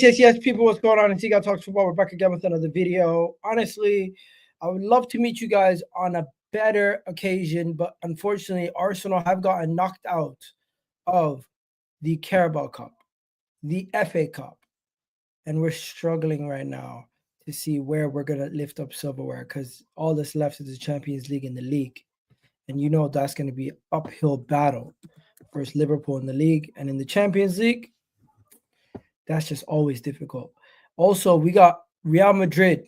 Yes, people, what's going on? And T-God Talks Football. We're back again with another video. Honestly, I would love to meet you guys on a better occasion, but unfortunately, Arsenal have gotten knocked out of the Carabao Cup, the FA Cup, and we're struggling right now to see where we're going to lift up silverware because all that's left is the Champions League and the league. And you know that's going to be an uphill battle. First Liverpool in the league and in the Champions League. That's just always difficult. Also, we got Real Madrid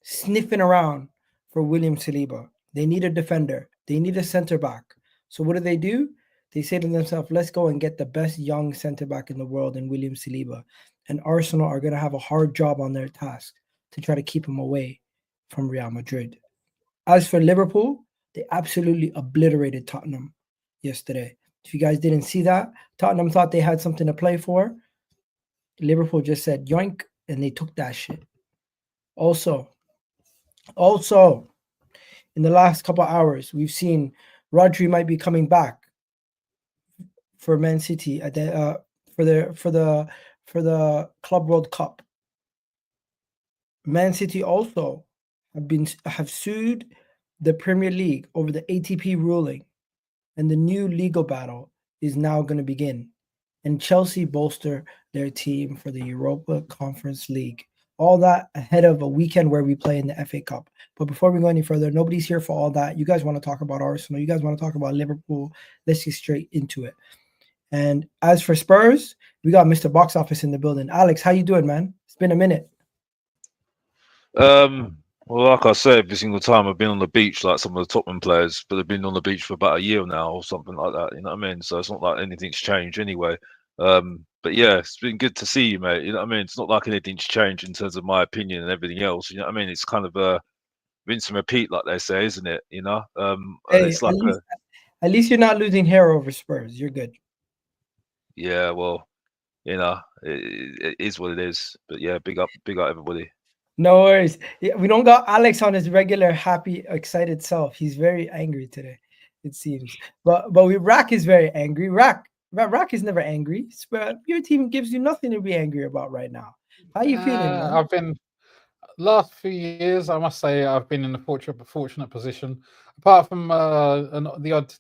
sniffing around for William Saliba. They need a defender. They need a center back. So what do? They say to themselves, let's go and get the best young center back in the world in William Saliba. And Arsenal are going to have a hard job on their task to try to keep him away from Real Madrid. As for Liverpool, they absolutely obliterated Tottenham yesterday. If you guys didn't see that, Tottenham thought they had something to play for. Liverpool just said yoink, and they took that shit. Also, in the last couple of hours, we've seen Rodri might be coming back for Man City at the for the Club World Cup. Man City also have sued the Premier League over the ATP ruling, and the new legal battle is now going to begin. And Chelsea bolster their team for the Europa Conference League. All that ahead of a weekend where we play in the FA Cup. But before we go any further, nobody's here for all that. You guys want to talk about Arsenal. You guys want to talk about Liverpool. Let's get straight into it. And as for Spurs, we got Mr. Box Office in the building. Alex, how you doing, man? It's been a minute. Well, like I say, every single time I've been on the beach, like some of the Tottenham players, but they've been on the beach for about a year now or something like that. You know what I mean? So it's not like anything's changed anyway. But yeah, it's been good to see you, mate. You know what I mean? It's not like anything's changed in terms of my opinion and everything else. You know what I mean? It's kind of a rinse and repeat, like they say, isn't it? You know? Hey, it's like at least you're not losing hair over Spurs. You're good. Yeah, well, you know, it is what it is. But yeah, big up everybody. No worries. We don't got Alex on his regular happy, excited self. He's very angry today, it seems. But Rack is very angry. Rack is never angry. But your team gives you nothing to be angry about right now. How you feeling, man? I've been last few years. I must say I've been in a fortunate position. Apart from the odd,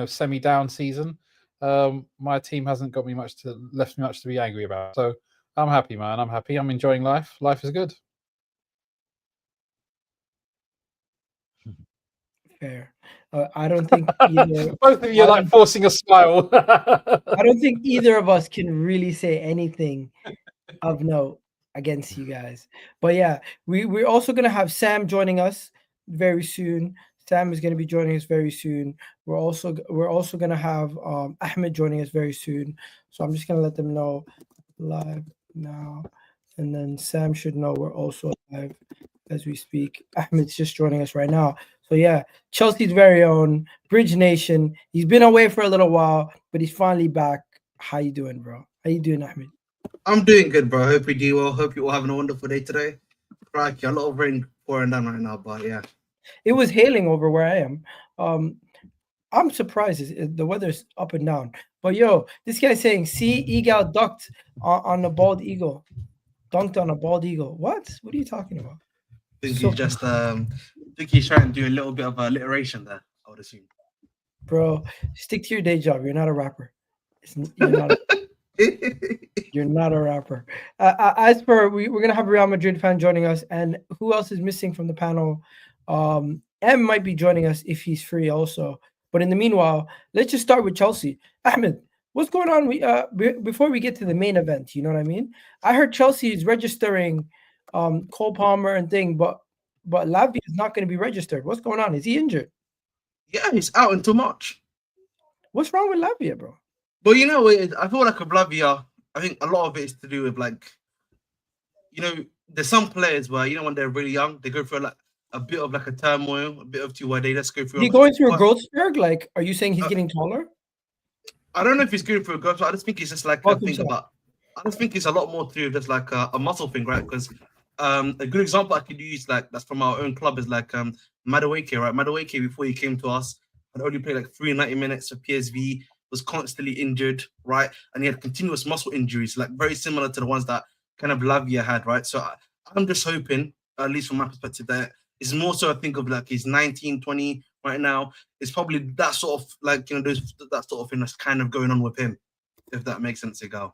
semi-down season, my team hasn't left me much to be angry about. So I'm happy, man. I'm happy. I'm enjoying life. Life is good. Fair. I don't think either. Both of you are like forcing a smile. I don't think either of us can really say anything of note against you guys. But yeah, we're also gonna have Sam joining us very soon. Sam is gonna be joining us very soon. We're also gonna have Ahmed joining us very soon. So I'm just gonna let them know live now, and then Sam should know we're also live as we speak. Ahmed's just joining us right now. So yeah, Chelsea's very own Bridge Nation. He's been away for a little while, but he's finally back. How you doing, bro? How you doing, Ahmed? I'm doing good, bro. Hope you do well. Hope you're all having a wonderful day today. Crikey, a lot of rain pouring down right now, but yeah. It was hailing over where I am. I'm surprised the weather's up and down. But yo, this guy's saying, see, Eagle ducked on a bald eagle. Dunked on a bald eagle. What? What are you talking about? I think he's just think he's trying to do a little bit of alliteration there, I would assume. Bro, stick to your day job. You're not a rapper. You're not a rapper. As for we're gonna have a Real Madrid fan joining us, and who else is missing from the panel? M might be joining us if he's free also. But in the meanwhile, let's just start with Chelsea. Ahmed, what's going on? Before we get to the main event, you know what I mean? I heard Chelsea is registering Cole Palmer and thing, but Lavia is not going to be registered. What's going on? Is he injured? Yeah, he's out until March. What's wrong with Lavia, bro? But you know, I feel like with Lavia, I think a lot of it is to do with there's some players where when they're really young, they go through like a bit of like a turmoil, a bit of where they just go through. Is he going through a growth spurt? Like, are you saying he's getting taller? I don't know if he's going through a growth spurt. I just think it's just like a thing about. I just think it's a lot more to do with just like a muscle thing, right? Because a good example I could use, like that's from our own club, is like Madueke, right? Madueke, before he came to us, had only played like 390 minutes for PSV, was constantly injured, right? And he had continuous muscle injuries, like very similar to the ones that kind of Lavia had, right? So I'm just hoping, at least from my perspective, that it's more so I think of like he's 19, 20 right now. It's probably that sort of like, you know, that sort of thing that's kind of going on with him, if that makes sense, Igal.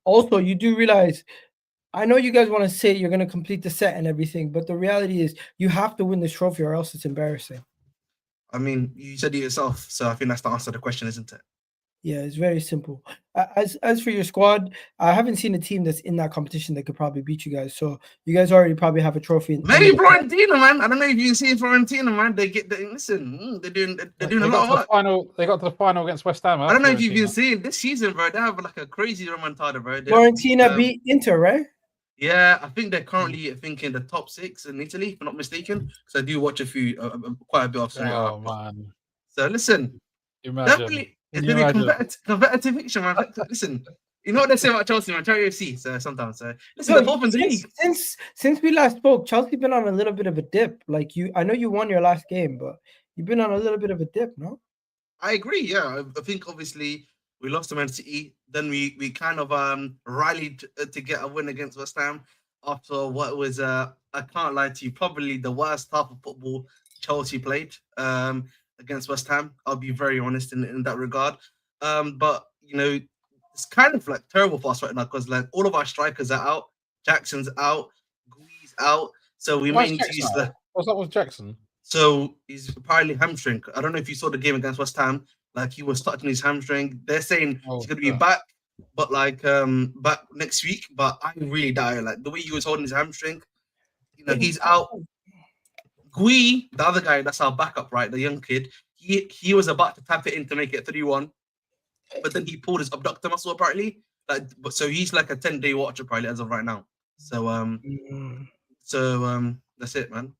Also, you do realize, I know you guys want to say you're going to complete the set and everything, but the reality is you have to win this trophy or else it's embarrassing. I mean, you said it yourself, so I think that's the answer to the question, isn't it? Yeah, it's very simple. As for your squad, I haven't seen a team that's in that competition that could probably beat you guys. So you guys already probably have a trophy. Maybe Fiorentina, man. I don't know if you've seen Fiorentina, man. They're doing a lot of work. They got to the final against West Ham. I don't know if you've been seeing this season, bro. They have like a crazy remontada, bro. Fiorentina beat Inter, right? Yeah, I think they're currently in the top 6 in Italy, if I'm not mistaken. Because I do watch quite a bit of Serie A. Oh man! So listen, definitely it's gonna be competitive fiction, man. Listen, you know what they say about Chelsea, man. Cherry FC. So sometimes, listen, the fourth in the league. Since we last spoke, Chelsea been on a little bit of a dip. Like I know you won your last game, but you've been on a little bit of a dip, no? I agree. Yeah, I think obviously we lost to Man City. Then we kind of rallied to get a win against West Ham after what was I can't lie to you, probably the worst half of football Chelsea played against West Ham. I'll be very honest in that regard. But you know, it's kind of like terrible for us right now because like all of our strikers are out. Jackson's out. Gui's out. So we may need to use What's that with Jackson? So he's apparently hamstring. I don't know if you saw the game against West Ham. Like he was touching his hamstring. They're saying he's going to be back, but like back next week. But I really doubt it. Like the way he was holding his hamstring, you know, he's out. Gui, the other guy, that's our backup, right? The young kid. He was about to tap it in to make it 3-1, but then he pulled his abductor muscle apparently. So he's like a 10-day watch apparently as of right now. So that's it, man.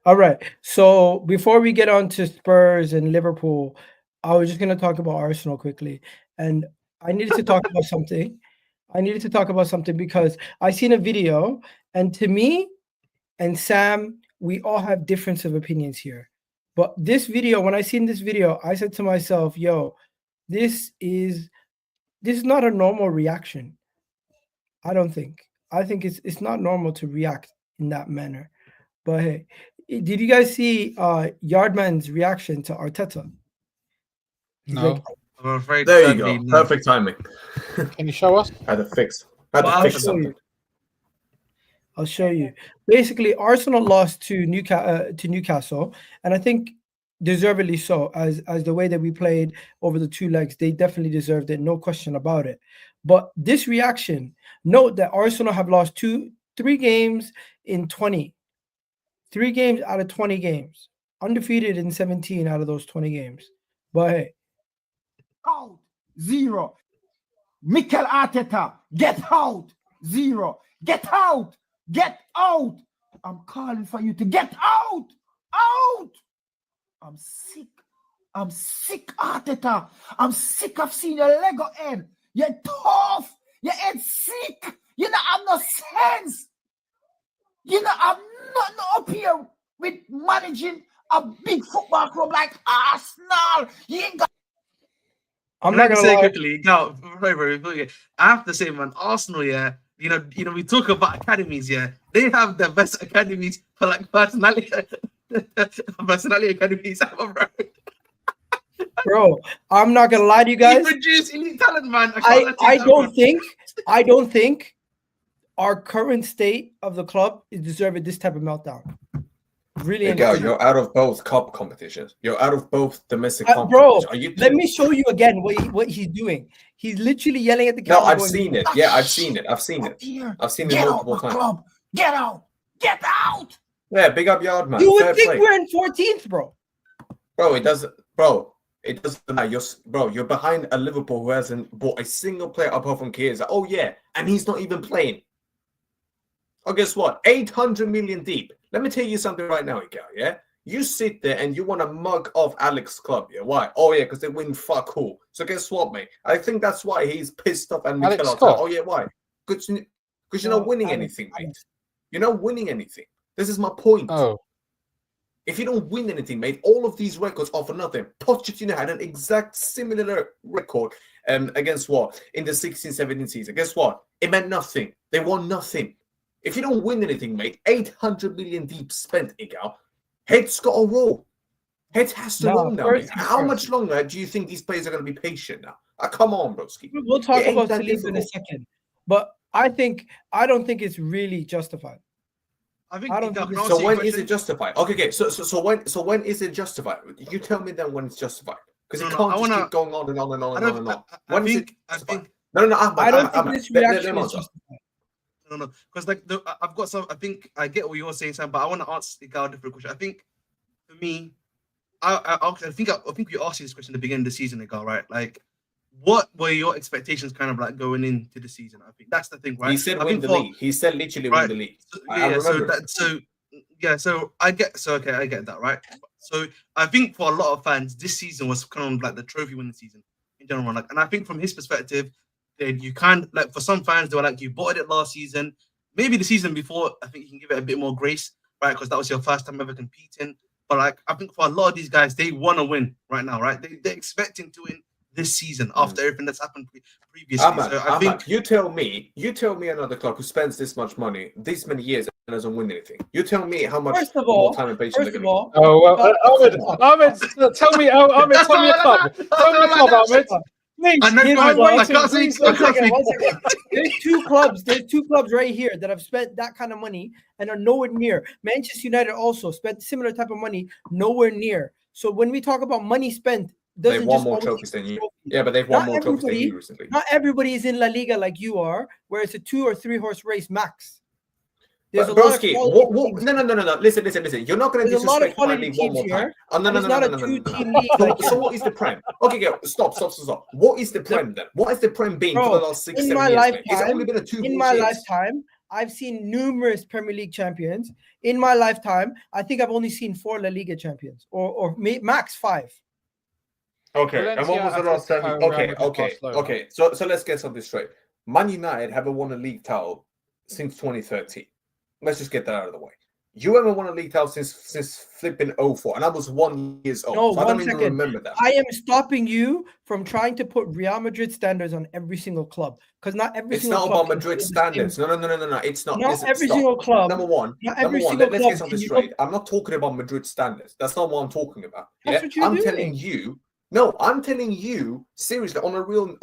All right. So before we get on to Spurs and Liverpool, I was just going to talk about Arsenal quickly. And I needed to talk about something. Because I seen a video, and to me and Sam, we all have difference of opinions here. But this video, when I seen this video, I said to myself, yo, this is not a normal reaction. I don't think. I think it's not normal to react in that manner. But hey, did you guys see Yardman's reaction to Arteta? No. Like, I'm afraid there you go. No. Perfect timing. Can you show us? Had to fix something. I'll show you. Basically, Arsenal lost to Newcastle, and I think deservedly so, as the way that we played over the 2 legs. They definitely deserved it, no question about it. But this reaction, note that Arsenal have lost 3 games in 20. 3 games out of 20 games. Undefeated in 17 out of those 20 games. But hey. Out. 0. Mikel Arteta. Get out. 0. Get out. Get out. I'm calling for you to get out. Out. I'm sick. Arteta. I'm sick of seeing your Lego head. You're tough. Your head's sick. You don't have no sense. You know, I'm not up here with managing a big football club like Arsenal. You ain't got. I'm not gonna say quickly. No, I have to say, man, Arsenal, yeah. You know, we talk about academies, yeah. They have the best academies for like personality academies ever, bro. Bro, I'm not gonna lie to you guys. You produce elite talent, man. I don't think our current state of the club is deserving this type of meltdown. Really, you're out of both cup competitions. You're out of both domestic competitions. Bro, let me show you again what he's doing. He's literally yelling at the camera. No, I've seen it. Yeah, I've seen it. I've seen it multiple times. Club. Get out! Get out! Yeah, big up Yardman. You would think we're in 14th, bro. Bro, it doesn't. Bro, it doesn't matter. You're behind a Liverpool who hasn't bought a single player apart from Kiers. Oh yeah, and he's not even playing. Oh, guess what? 800 million deep. Let me tell you something right now, Miguel, yeah? You sit there and you want to mug off Alex's club, yeah? Why? Oh, yeah, because they win fuck all. So guess what, mate? I think that's why he's pissed off and Mikel. Oh, yeah, why? Because you're not winning anything, mate. You're not winning anything. This is my point. Oh. If you don't win anything, mate, all of these records are for nothing. Pochettino had an exact similar record against what? In the 16-17 season. Guess what? It meant nothing. They won nothing. If you don't win anything, mate, 800 million deep spent, Igal. Head's got to roll. Head has to roll now. How much longer do you think these players are going to be patient now? Come on, broski. We'll talk about Saliba in a second, but I don't think it's really justified. I think so. When is it justified? Okay. So when is it justified? You tell me then when it's justified, because it can't just keep going on and on and on and on and on. When is it justified? No. I don't think this reaction is justified. No, because like I've got some. I think I get what you're saying, Sam, but I want to ask the guy a different question. I think for me, I think you asked this question at the beginning of the season, Igal, right? Like, what were your expectations kind of like going into the season? I think that's the thing, right? He said win the league. He said literally win the league. So I get that, right? So I think for a lot of fans, this season was kind of like the trophy winning season in general. Like, and I think from his perspective, you kind like for some fans, they were like, you bought it last season, maybe the season before. I think you can give it a bit more grace, right? Because that was your first time ever competing. But like, I think for a lot of these guys, they want to win right now, right? They're expecting to win this season after everything that's happened previously. I think you tell me another club who spends this much money, this many years, and doesn't win anything. You tell me how much more time and patience they're going to get. Ahmed, tell me a club. Tell me a club, Ahmed. There's two clubs right here that have spent that kind of money and are nowhere near. Manchester United also spent similar type of money, nowhere near. So when we talk about money spent, they've won more trophies than you. Yeah, but they've won more trophies than you recently. Not everybody is in La Liga like you are, where it's a 2 or 3 horse race max. There's a lot of no. Listen. You're not going to disrespect my league one more time. No. So what is the Prem? Okay, stop. What is the Prem then? What has the Prem been for the last 6-7 years? It's only been a 2 in my lifetime. I've seen numerous Premier League champions. In my lifetime, I think I've only seen 4 La Liga champions, or max 5. Okay, and what was the last time? Okay. So let's get something straight. Man United haven't won a league title since 2013. Let's just get that out of the way. You haven't won a league title since flipping 04, and I was 1 year old. No, so I don't even remember that. I am stopping you from trying to put Real Madrid standards on every single club, because not every single club. It's not about Madrid standards. No. It's not. Not every single club. Number one. Let's get something straight. I'm not talking about Madrid standards. That's not what I'm talking about. That's what you're doing. Telling you. No, I'm telling you seriously on a real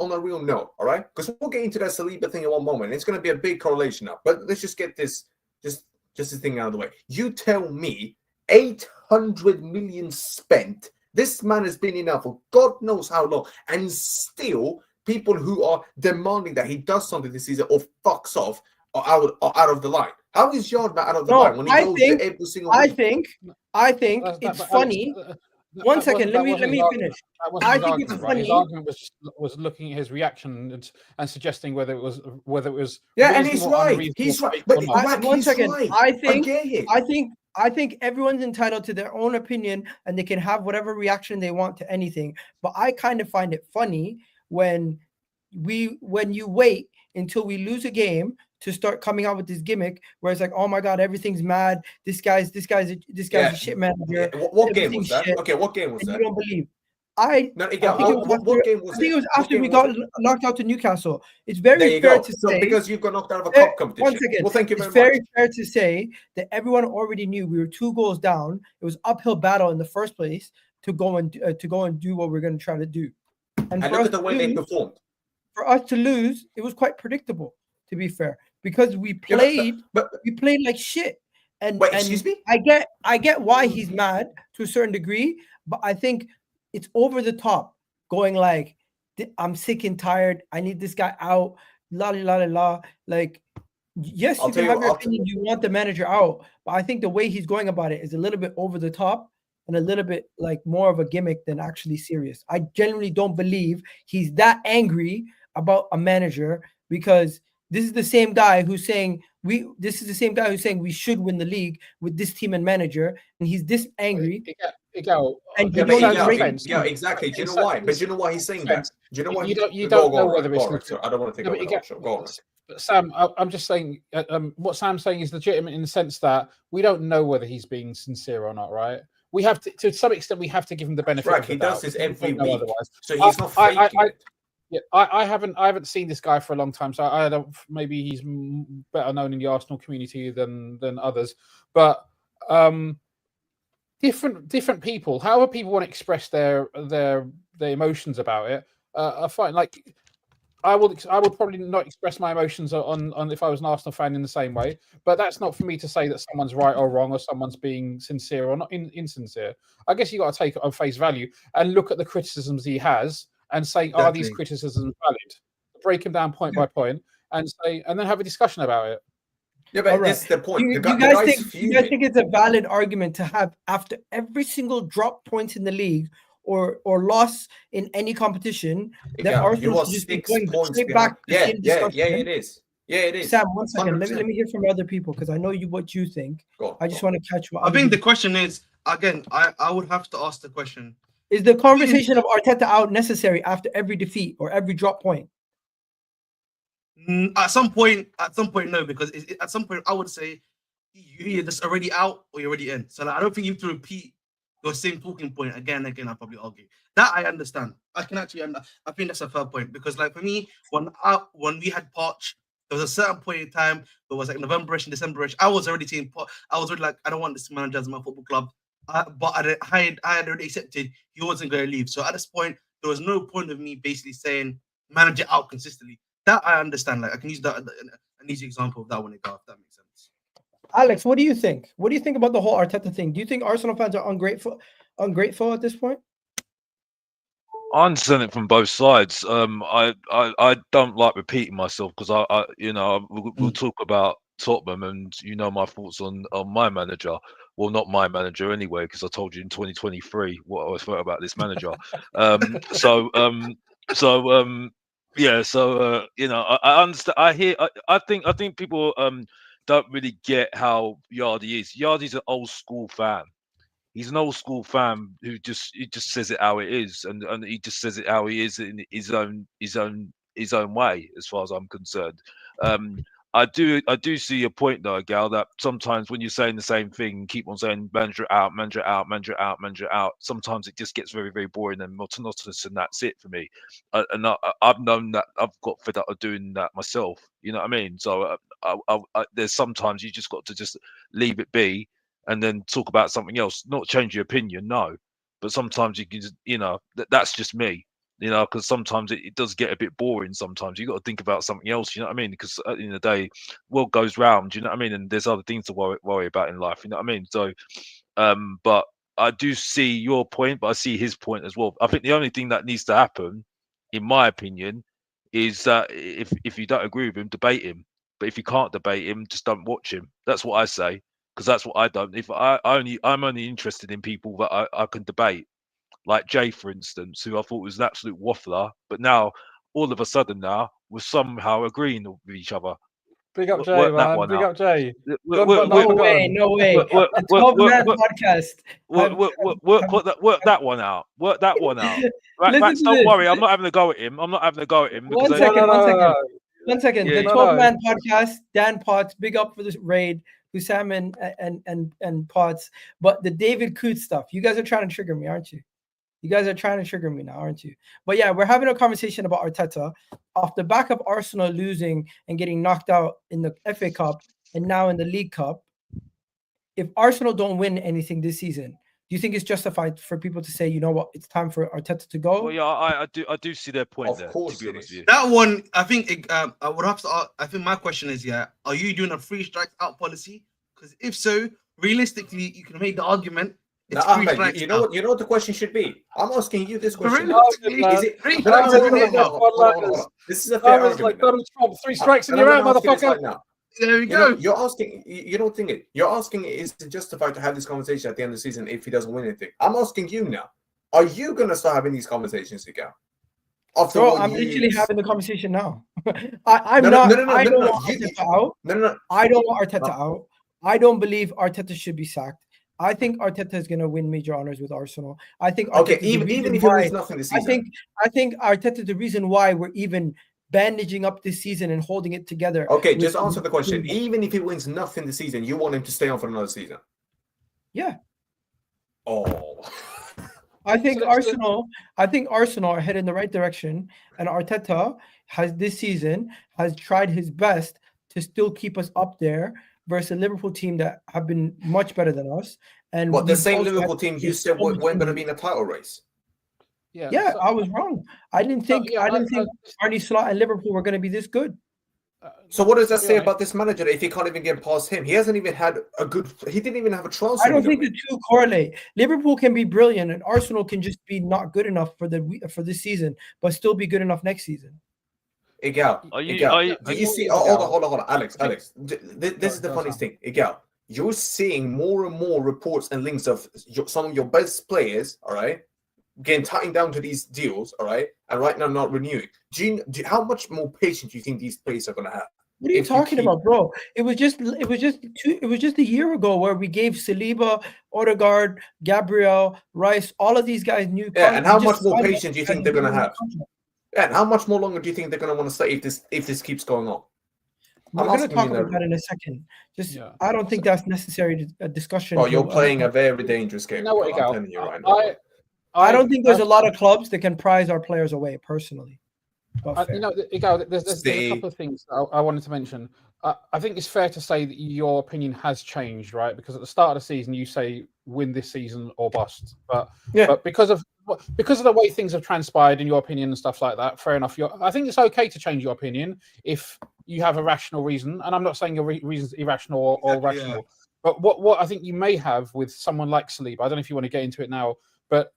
note. All right, because we'll get into that Saliba thing in one moment. It's going to be a big correlation now. But let's just get this. Just this thing out of the way. You tell me 800 million spent. This man has been in now for God knows how long, and still people who are demanding that he does something this season or fucks off are out of the line. How is Yard not out of the line when he goes to every single week? I think it's funny. One second, let me finish. I think it's funny. His argument was looking at his reaction and suggesting whether it was. Yeah, and he's right. He's right. But one second, right. I think everyone's entitled to their own opinion and they can have whatever reaction they want to anything. But I kind of find it funny when you wait until we lose a game to start coming out with this gimmick where it's like, oh my God, everything's mad. This guy's a shit manager. What game was that? Okay, what game was that? You don't believe. What game was it? I think it was after we got knocked out to Newcastle. It's very fair to say. Because you've got knocked out of a cup competition. One second. Well, thank you very much. It's very fair to say that everyone already knew we were 2 goals down. It was uphill battle in the first place to go and do what we're going to try to do. And look at the way they performed. For us to lose, it was quite predictable, to be fair, because we played like shit. Excuse me? I get why he's mad to a certain degree, but I think it's over the top, going like, I'm sick and tired. I need this guy out. La la la la. Like, yes, you can have your opinion. You want the manager out, but I think the way he's going about it is a little bit over the top and a little bit like more of a gimmick than actually serious. I genuinely don't believe he's that angry about a manager, because this is the same guy who's saying we should win the league with this team and manager, and he's this angry. Exactly. Do you know why? But do you know why he's saying that? Do you know why? You don't know whether it's. I don't want to take over. Go on. But Sam, I'm just saying what Sam's saying is legitimate in the sense that we don't know whether he's being sincere or not, right? We have to some extent, we have to give him the benefit. Right, he does this every week, otherwise. So he's not faking it. Yeah, I haven't seen this guy for a long time, so I don't. Maybe he's better known in the Arsenal community than others. But different people, however people want to express their emotions about it, are fine. Like I would probably not express my emotions on if I was an Arsenal fan in the same way. But that's not for me to say that someone's right or wrong, or someone's being sincere or not insincere. I guess you got to take it on face value and look at the criticisms he has. And say, are these criticisms valid? Break them down point by point, and then have a discussion about it. Yeah, but that's the point. You guys think it's a valid argument to have after every single drop point in the league or loss in any competition that Arsenal should just be going straight back to the same discussion? Yeah, it is. Yeah, it is. Sam, 1 second. Let me hear from other people because I know what you think. I just want to catch what I think the question is, again, I would have to ask the question. Is the conversation of Arteta out necessary after every defeat or every drop point? At some point, no, because at some point I would say you're just already out or you're already in. So I don't think you have to repeat your same talking point again. I'll probably argue that I understand. I can actually, I think that's a fair point because, like for me, when we had Poch, there was a certain point in time. It was like November-ish and December-ish. I was already saying Poch. I was already like, I don't want this manager as my football club. But I had already accepted he wasn't going to leave. So at this point, there was no point of me basically saying manager out consistently. That I understand. Like I can use that an easy example of that one. If that makes sense. Alex, what do you think? What do you think about the whole Arteta thing? Do you think Arsenal fans are ungrateful at this point? I understand it from both sides. I don't like repeating myself because we'll talk about Tottenham and my thoughts on my manager. Well, not my manager anyway, because I told you in 2023 what I thought about this manager. I understand. I think people don't really get how Yardy is. Yardy's an old school fan. He's an old school fan who just says it how it is, and he just says it how he is in his own way, as far as I'm concerned. I do see your point though, Gal, that sometimes when you're saying the same thing, keep on saying manager out, manager out, manager out, manager out, sometimes it just gets very, very boring and monotonous, and that's it for me. I've known that. I've got fed up of doing that myself. You know what I mean? So there's sometimes you just got to just leave it be and then talk about something else. Not change your opinion, no, but sometimes you can just, that's just me. Because sometimes it does get a bit boring. Sometimes you got to think about something else. You know what I mean? Because at the end of the day, world goes round. You know what I mean? And there's other things to worry about in life. You know what I mean? So, but I do see your point, but I see his point as well. I think the only thing that needs to happen, in my opinion, is that if you don't agree with him, debate him. But if you can't debate him, just don't watch him. That's what I say. Because that's what I don't. I'm only interested in people that I can debate. Like Jay, for instance, who I thought was an absolute waffler, but now all of a sudden we're somehow agreeing with each other. Big up Jay, man. Big up Jay. No way. The 12-man podcast. Work that one out. Work that one out. Right, don't worry, I'm not having a go at him. One second. The 12-man podcast, Dan Potts, big up for this raid. Hussam and Potts. But the David Coote stuff, you guys are trying to trigger me, aren't you? You guys are trying to trigger me now, aren't you? But yeah, we're having a conversation about Arteta off the back of Arsenal losing and getting knocked out in the FA Cup and now in the League Cup. If Arsenal don't win anything this season, do you think it's justified for people to say, you know what, it's time for Arteta to go? Well, yeah, I do see their point there. Of course, to be honest with you. That one, I think I would have to. I think my question is, are you doing a 3 strikes out policy? Because if so, realistically, you can make the argument. No, Ahmed, you know what the question should be? I'm asking you this question. This is a fair argument. Like Donald Trump, 3 strikes and you're out, motherfucker. There we go. You're asking. You don't think it. You're asking is it justified to have this conversation at the end of the season if he doesn't win anything? I'm asking you now. Are you gonna start having these conversations again? Bro, I'm literally having the conversation now. I don't want Arteta out. I don't want Arteta out. I don't believe Arteta should be sacked. I think Arteta is going to win major honors with Arsenal. I think Arteta, even if he wins nothing this season. I think Arteta, the reason why we're even bandaging up this season and holding it together. Okay, just answer the question. Even if he wins nothing this season, you want him to stay on for another season? Yeah. Oh. I think So let's do- Arsenal are headed in the right direction, and Arteta has this season has tried his best to still keep us up there versus a Liverpool team that have been much better than us. And But the we've same also Liverpool had team to you make said so weren't much going to injury. be in a title race. Yeah, so- I was wrong. I didn't think yeah, Arne Slot and Liverpool were going to be this good. So what does that to be say honest, about this manager if he can't even get past him? He hasn't even had a good. He didn't even have a transfer. I don't think window, the two correlate. Liverpool can be brilliant, and Arsenal can just be not good enough for this season, but still be good enough next season. Igal, Are you- Igal, are you- do are you you- see? Igal, Hold on, Alex. This is the Go, funniest Sam. thing, Igal. You're seeing more and more reports and links of some of your best players, all right, getting tightened down to these deals, all right, and right now not renewing. How much more patience do you think these players are going to have? What are you If you talking keep- about, bro? It was just a year ago where we gave Saliba, Odegaard, Gabriel, Rice, all of these guys new. Yeah, and how we just much more signed patience do you them think they're going to and have? contract. Yeah, and how much more longer do you think they're going to want to stay if this keeps going on? We're I'm going to asking talk you about now. that in a second. Just, Yeah. I don't think that's necessary a discussion. Well, you're to, playing a very dangerous game. You know what, Igal, I'm Igal? telling you right now. I don't think there's a lot of clubs that can prize our players away, personally. But fair. You know, Igal, there's a Stay. couple of things that I wanted to mention. I think it's fair to say that your opinion has changed, right? Because at the start of the season, you say win this season or bust. But because of the way things have transpired, in your opinion and stuff like that, fair enough. I think it's okay to change your opinion if you have a rational reason. And I'm not saying your reason's irrational or rational. Yeah. But what I think you may have with someone like Saliba, I don't know if you want to get into it now, but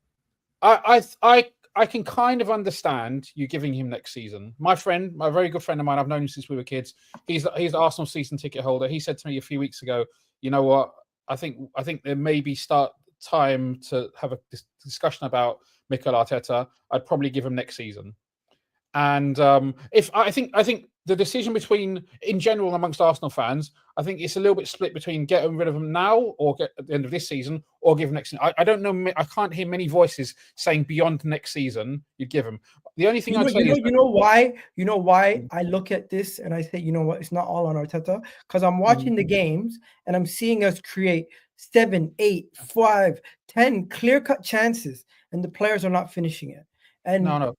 I can kind of understand you giving him next season. My friend, my very good friend of mine, I've known him since we were kids. He's the Arsenal season ticket holder. He said to me a few weeks ago, you know what? I think there may be time to have a discussion about Mikel Arteta. I'd probably give him next season. And I think the decision in general amongst Arsenal fans, I think it's a little bit split between getting rid of him now or get at the end of this season or give him next season. I don't know. I can't hear many voices saying beyond next season you'd give him. The only thing I'd say is you know why I look at this and I say, you know what, it's not all on Arteta, because I'm watching the games and I'm seeing us create 7, 8, 5, 10 clear-cut chances, and the players are not finishing it. And no.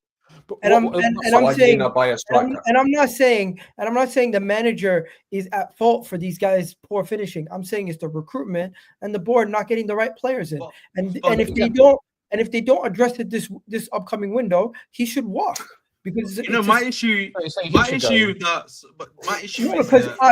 I'm saying, not buy a striker? and I'm not saying the manager is at fault for these guys' poor finishing. I'm saying it's the recruitment and the board not getting the right players in. And if they don't address it this upcoming window, he should walk. Because my issue because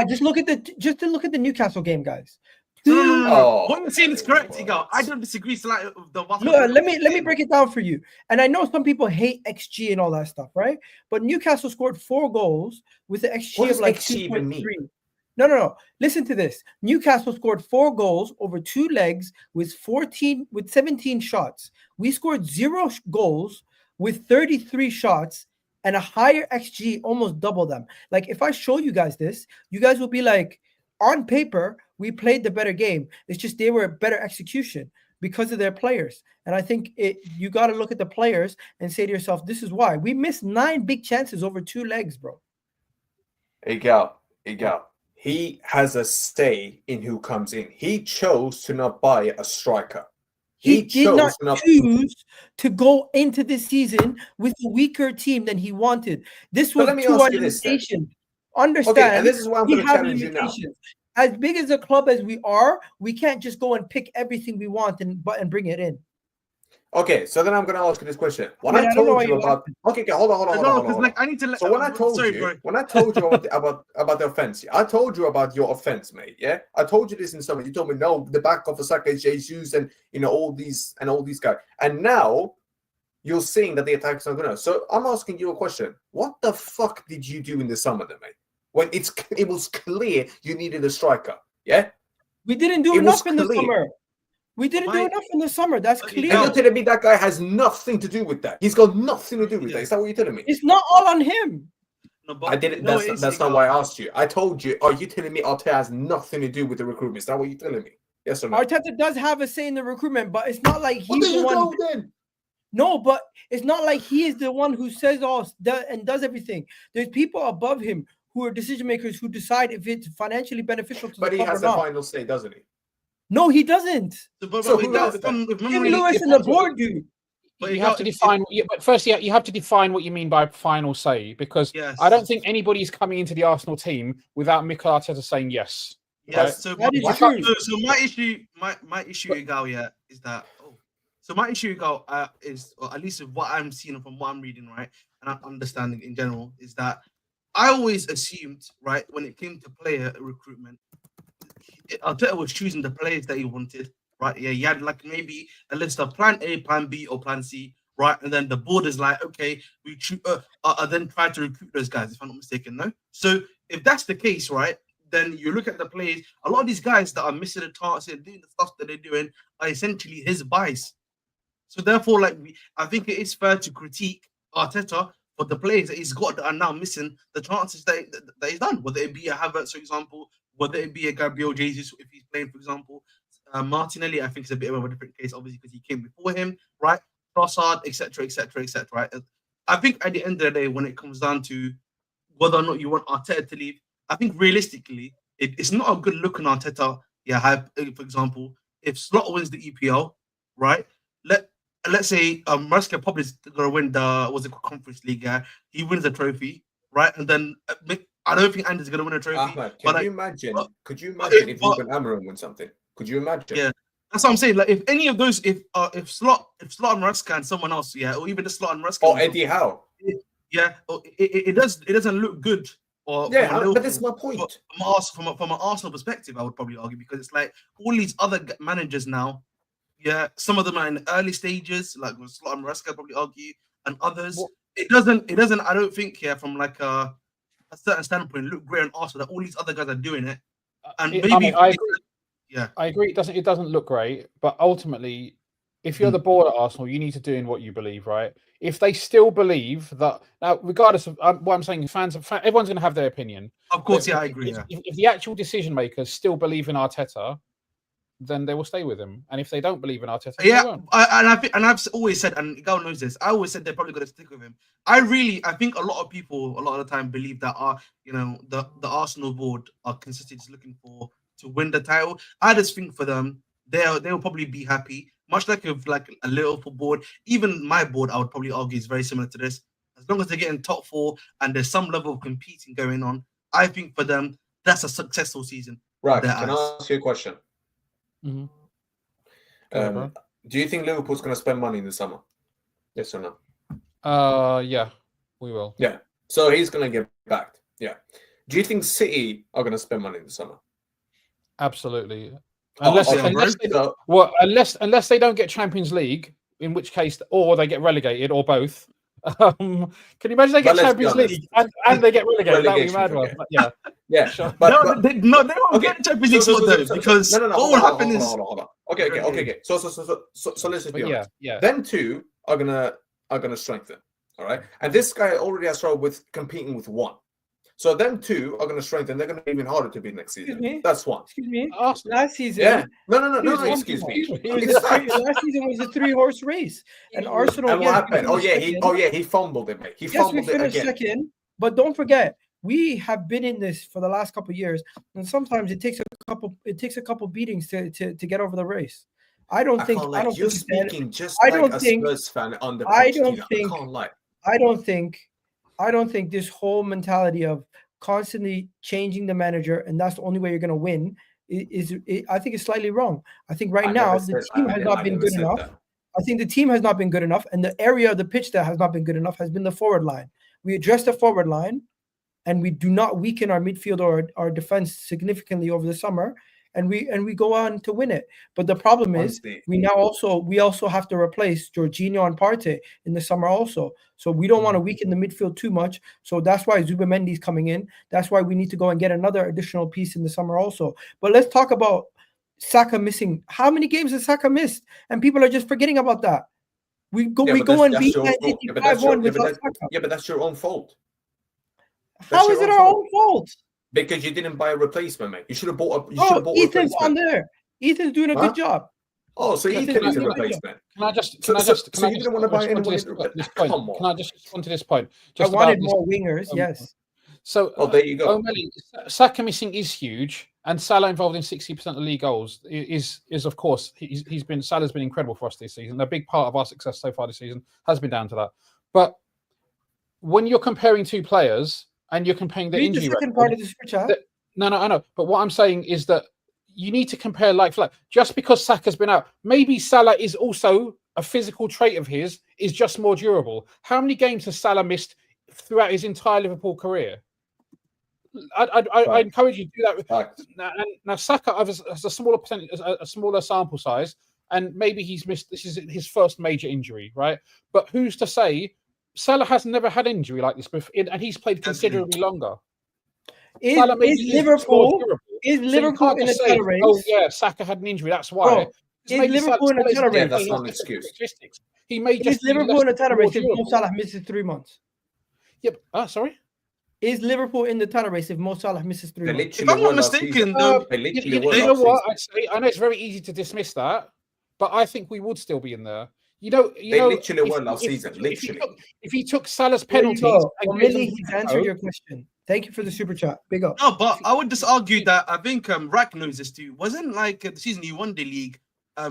just look at the Newcastle game, guys. No. What you're saying is correct, Igal. I don't disagree. Look, let me break it down for you. And I know some people hate XG and all that stuff, right? But Newcastle scored 4 goals with the XG of like 2.3. No. Listen to this. Newcastle scored 4 goals over 2 legs with 17 shots. We scored 0 goals with 33 shots and a higher XG, almost double them. Like, if I show you guys this, you guys will be like, on paper, we played the better game. It's just they were a better execution because of their players. And I think you got to look at the players and say to yourself, this is why. We missed 9 big chances over 2 legs, bro. Igal. He has a say in who comes in. He chose to not buy a striker. He did not choose to go into this season with a weaker team than he wanted. This was to our limitations. Understand? Okay, and this is why I'm going to challenge you now. As big as a club as we are, we can't just go and pick everything we want and bring it in. Okay, so then I'm going to ask you this question. When I told you about, hold on. I need to let. So when I told you about the offense, I told you about your offense, mate. Yeah, I told you this in summer. You told me no, the back of Osaka is Jesus and all these guys, and now you're seeing that the attack's not gonna. So I'm asking you a question. What the fuck did you do in the summer, then, mate? When it was clear you needed a striker, yeah? We didn't do enough in the summer. We didn't do enough in the summer. That's clear. And you're telling me that guy has nothing to do with that? He's got nothing to do with that. Is that what you're telling me? It's not all on him. No, I didn't. That's not why I asked you. I told you. Are you telling me Arteta has nothing to do with the recruitment? Is that what you're telling me? Yes or no? Arteta does have a say in the recruitment, but it's not like he's the one. Then. No, but it's not like he is the one who says all and does everything. There's people above him who are decision makers who decide if it's financially beneficial to the club or not. But he has the final say, doesn't he? No, he doesn't. So who does? Tim Lewis and the board do. But you have to define. But first, you have to define what you mean by final say, because Yes. I don't think anybody's coming into the Arsenal team without Mikel Arteta saying yes. Yes, Right? so That is my, true. so my issue, Igal, yeah, is that so my issue, Igal, is, or at least with what I'm seeing and from what I'm reading, right, and I'm understanding in general, is that I always assumed, right, when it came to player recruitment, Arteta was choosing the players that he wanted, right? Yeah, he had like maybe a list of plan A, plan B, or plan C, right? And then the board is like, okay, we then try to recruit those guys, if I'm not mistaken, no? So if that's the case, right, then you look at the players, a lot of these guys that are missing the targets and doing the stuff that they're doing are essentially his buys. So therefore, like, I think it is fair to critique Arteta for the players that he's got that are now missing the chances that he's done, whether it be a Havertz, for example, whether it be a Gabriel Jesus, if he's playing, for example. Martinelli, I think, is a bit of a different case, obviously, because he came before him, right? Trossard, etc., right? I think at the end of the day, when it comes down to whether or not you want Arteta to leave, I think realistically, it's not a good look on Arteta. Yeah, for example, if Slot wins the EPL, right? Let's say Maresca probably is going to win the Conference League. Yeah, he wins the trophy, right? And then I don't think Andy's going to win a trophy. Ahmed, but you imagine? Could you imagine if Ruben Amorim wins something? Could you imagine? Yeah, that's what I'm saying. Like, if any of those, if Slot and Maresca and someone else, yeah, or even the Slot and Maresca, or Eddie Howe, yeah, it doesn't look good. Or yeah, but that's my point. From an Arsenal perspective, I would probably argue, because it's like all these other managers now. Yeah, some of them are in the early stages, like with Slot and Maresca, probably argue, and others. Well, it doesn't. I don't think from like a certain standpoint look great on Arsenal that all these other guys are doing it. And maybe I agree. Yeah, I agree. It doesn't look great, but ultimately, if you're the board at Arsenal, you need to do in what you believe, right? If they still believe that, now, regardless of what I'm saying, everyone's going to have their opinion. Of course, I agree. If the actual decision makers still believe in Arteta, then they will stay with him. And if they don't believe in Arteta, they won't. I've always said, and Gal knows this, I always said they're probably going to stick with him. I think a lot of people, a lot of the time, believe that the Arsenal board are consistently just looking to win the title. I just think for them, they'll probably be happy. Much like a Liverpool board, even my board, I would probably argue is very similar to this. As long as they're getting top four and there's some level of competing going on, I think for them that's a successful season. Right? Can I ask you a question? Mm-hmm. Do you think Liverpool's going to spend money in the summer? Yes or no? Yeah, we will. Yeah. So he's going to get backed. Yeah. Do you think City are going to spend money in the summer? Absolutely. Unless they don't get Champions League, in which case, or they get relegated, or both. Can you imagine they get Champions League and they get relegated? That would be mad. Okay. Yeah, yeah. Sure. But they won't get Champions League because what will happen is hold on. Okay. So let's just be honest. Yeah. Them two are gonna strengthen. All right, and this guy already has trouble with competing with one. So them two are going to strengthen. They're going to be even harder to beat next season. That's one. Excuse me. Last season. Yeah. No. Excuse me. Last season was a 3-horse race, and Arsenal. And what happened? He fumbled it, mate. He fumbled it again. Second, but don't forget, we have been in this for the last couple of years, and sometimes it takes a couple beatings to get over the race. I don't think you're speaking just like a Spurs fan on the pitch. I don't think this whole mentality of constantly changing the manager and that's the only way you're going to win I think it's slightly wrong. I think now the team has not been good enough. I think the team has not been good enough, and the area of the pitch that has not been good enough has been the forward line. We address the forward line, and we do not weaken our midfield or our defense significantly over the summer, and we go on to win it. But the problem is we also have to replace Jorginho and Partey in the summer also. So we don't want to weaken the midfield too much. So that's why Zubamendi's coming in. That's why we need to go and get another additional piece in the summer also. But let's talk about Saka missing. How many games has Saka missed? And people are just forgetting about that. We go and beat 5-1 without Saka. Yeah, but that's your own fault. How is it our own fault? Because you didn't buy a replacement, mate. You should have bought a. Ethan's on there. Ethan's doing a good job. Oh, so Ethan is a replacement. Can I just didn't want to buy anyone this point? Can I just respond to this point? I wanted more wingers. Yes. So there you go. Saka missing is huge, and Salah involved in 60% of league goals is of course Salah's been incredible for us this season. A big part of our success so far this season has been down to that. But when you're comparing two players and you're comparing the injury second part of the super chat. No, I know. But what I'm saying is that you need to compare like for like. Just because Saka's been out, maybe Salah is also a physical trait of his is just more durable. How many games has Salah missed throughout his entire Liverpool career? I encourage you to do that. Now Saka has a smaller percentage, a smaller sample size, and maybe he's missed. This is his first major injury, right? But who's to say Salah has never had injury like this before, and he's played considerably longer. Is Liverpool in a title race? Oh yeah, Saka had an injury. That's why. Is Liverpool in a title race? That's not an excuse. He may just is Liverpool in a title race if Mo Salah misses 3 months? Yep. Sorry. Is Liverpool in the title race if Mo Salah misses 3 months? If I'm not mistaken, though, you know what? I know it's very easy to dismiss that, but I think we would still be in there. They literally won last season. Literally, if he took Salah's penalties, he's answered your question. Thank you for the super chat. Big up. No, but I would just argue that I think Rack knows this too. Wasn't like the season he won the league.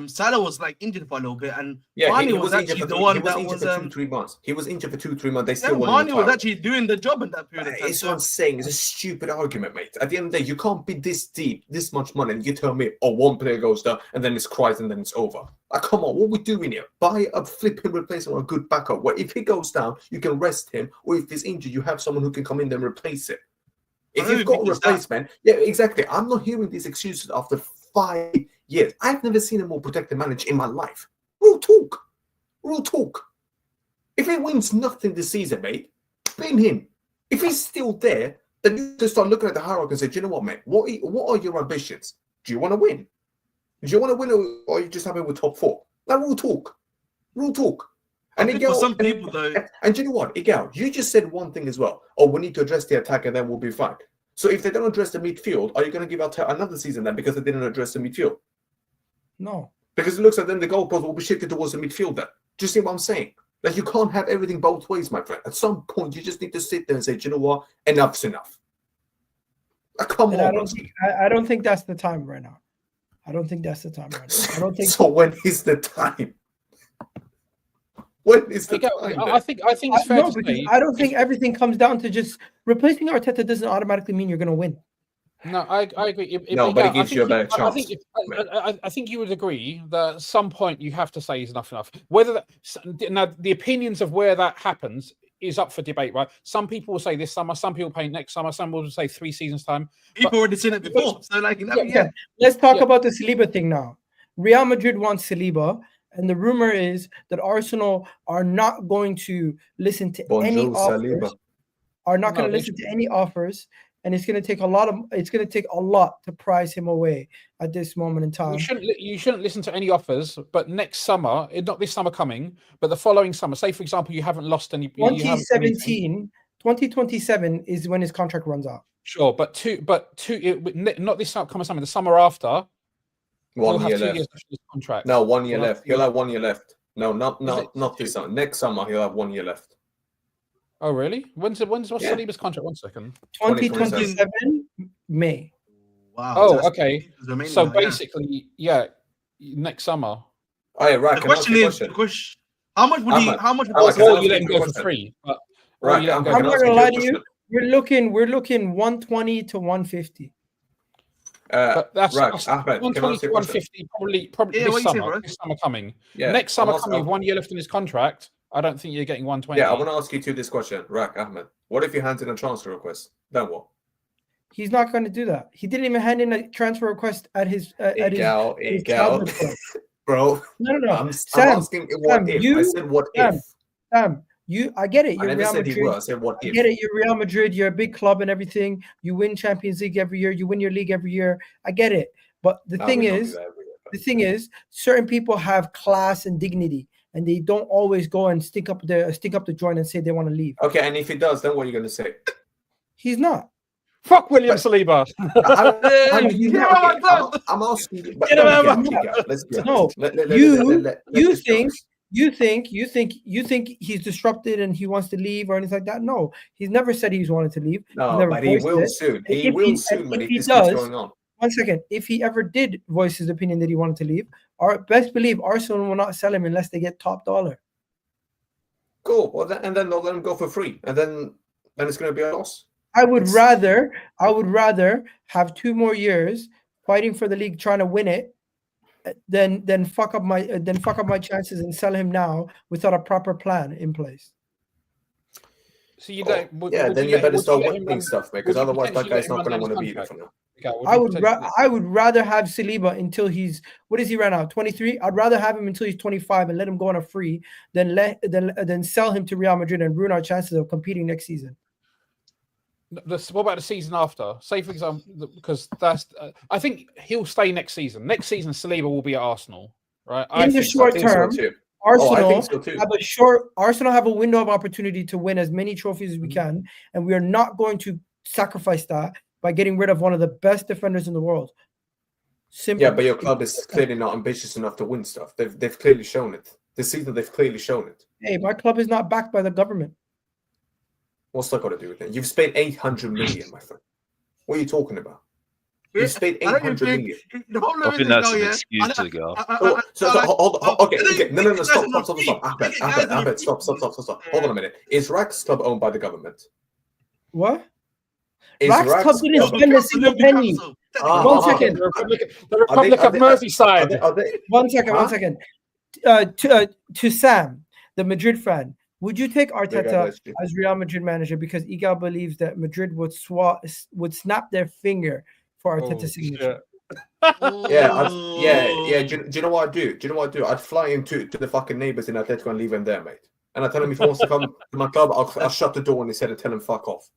Salah was like injured for a little bit, and Mane was actually the one that was 2-3 months. He was injured for 2-3 months. They still Mane was actually doing the job in that period of time. It's what I'm saying. It's a stupid argument, mate. At the end of the day, you can't be this deep, this much money, and you tell me, one player goes down, and then it's cries, and then it's over. Like, come on, what are we doing here? Buy a flipping replacement or a good backup. Where if he goes down, you can rest him, or if he's injured, you have someone who can come in and replace it. If you've got a replacement, yeah, exactly. I'm not hearing these excuses after 5 years. I've never seen a more protected manager in my life. Real talk. If he wins nothing this season, mate, blame him. If he's still there, then you just start looking at the hierarchy and say, do you know what, mate? What are your ambitions? Do you want to win? Do you want to win, or are you just happy with top 4? Now, real talk. And for some people, though. And do you know what, Igao, you just said one thing as well. We need to address the attack and then we'll be fine. So if they don't address the midfield, are you going to give Arteta another season then because they didn't address the midfield? No. Because it looks like then the goalpost will be shifted towards the midfield then. Do you see what I'm saying? Like, you can't have everything both ways, my friend. At some point, you just need to sit there and say, do you know what? Enough's enough. Come on. I don't think that's the time right now. I don't think that's the time right now. I don't think so. When is the time? When is the time? I think it's fair to say. I don't think everything comes down to just replacing Arteta doesn't automatically mean you're going to win. No, I agree. But it gives you a better chance. I think you would agree that at some point you have to say is enough. Whether now the opinions of where that happens is up for debate, right? Some people will say this summer, some people say next summer, some will say 3 seasons time. People already seen it before, so like Let's talk about the Saliba thing now. Real Madrid wants Saliba, and the rumor is that Arsenal are not going to listen to any offers. Are not going to listen to any offers. And it's going to take a lot to prize him away at this moment in time. You shouldn't listen to any offers, but next summer, not this summer coming, but the following summer. Say, for example, you haven't lost any. 2027 is when his contract runs out. Sure, not this coming summer, the summer after. 1 year left. Years left his contract. No, 1 year left. He'll have 1 year left. No, not this summer. Next summer, he'll have 1 year left. Oh, really? What's Saliba's contract? 1 second. 2027 May. Wow. Oh, okay. So basically, next summer. Oh, yeah, right. The question is, how much would you let him go for free? Right. I'm not gonna lie to you. We're looking 120 to 150. But that's right. 120 to 150 probably this summer coming. Yeah. Next summer coming with 1 year left in his contract. I don't think you're getting 120. Yeah, I want to ask you this question, Rak Ahmed. What if you hand in a transfer request? Then what? He's not going to do that. He didn't even hand in a transfer request at his bro. No. I'm asking what if. I said what if. Sam, I get it. You're I never Real said Madrid. he will. I said what if. I get it. You're Real Madrid. You're a big club and everything. You win Champions League every year. You win your league every year. I get it. But the thing is, certain people have class and dignity. And they don't always go and stick up the joint and say they want to leave. Okay, and if he does, then what are you going to say? He's not. Fuck William Saliba. I'm asking you. You think he's disrupted and he wants to leave or anything like that? No, he's never said he's wanted to leave. No, but he will soon. He will soon when this keeps going on. 1 second. If he ever did voice his opinion that he wanted to leave, best believe Arsenal will not sell him unless they get top dollar. Cool. Well, and then they'll let him go for free, and then it's going to be a loss. I would rather have 2 more years fighting for the league, trying to win it, than fuck up my chances and sell him now without a proper plan in place. So you don't. Then you better start winning stuff, mate, because otherwise that guy's not going to want to be there for now. I would rather have Saliba until he's, what is he right now, 23? I'd rather have him until he's 25 and let him go on a free than sell him to Real Madrid and ruin our chances of competing next season. What about the season after? Say, for example, because that's I think he'll stay next season. Next season, Saliba will be at Arsenal, right? In the short term, Arsenal have a window of opportunity to win as many trophies as we can, and we are not going to sacrifice that by getting rid of one of the best defenders in the world. Simple. Yeah, but your club is clearly not ambitious enough to win stuff. They've clearly shown it. This season, they've clearly shown it. Hey, my club is not backed by the government. What's that got to do with it? You've spent 800 million, my friend. What are you talking about? You've spent 800 million. I think that's an excuse to go. Okay. No. Stop. Ahmed, stop. Hold on a minute. Is Rax Club owned by the government? What? Rax Club didn't spend a single penny. 1 second. The Republic of Merseyside. 1 second. To Sam, the Madrid fan, would you take Arteta as Real Madrid manager because Igal believes that Madrid would snap their finger for Arteta's signature? Yeah. Do you know what I'd do? I'd fly him to the fucking neighbours in Atletico and leave him there, mate. And I tell him if he wants to come to my club, I'll shut the door on his head and tell him fuck off.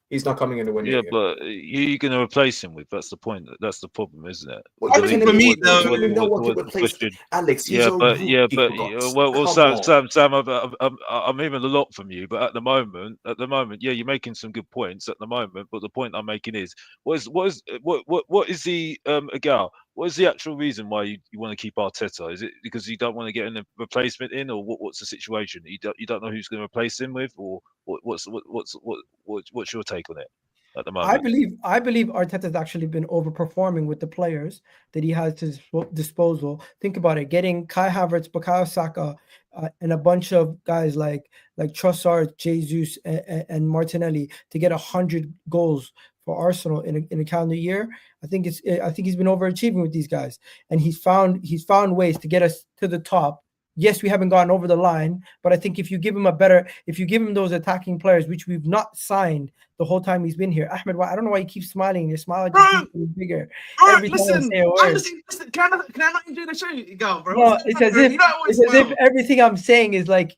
He's not coming anywhere near. Yeah, but you're going to replace him with. That's the point. That's the problem, isn't it? Well, for me, Alex. Sam, I'm hearing a lot from you, but at the moment, yeah, you're making some good points at the moment. But the point I'm making is, what is the Agal? What is the actual reason why you want to keep Arteta? Is it because you don't want to get a replacement in, or what's the situation? You don't know who's going to replace him with, or what's your take on it at the moment? I believe Arteta's actually been overperforming with the players that he has to his disposal. Think about it: getting Kai Havertz, Bukayo Saka, and a bunch of guys like Trossard, Jesus, and Martinelli to get 100 goals for Arsenal in a calendar year. I think he's been overachieving with these guys, and he's found ways to get us to the top. Yes, we haven't gotten over the line, but I think if you give him those attacking players, which we've not signed the whole time he's been here, Ahmed, I don't know why you keep smiling. Your smile just keeps bigger. Listen, can I not enjoy the show, go, bro? No, it's as if everything I'm saying is like.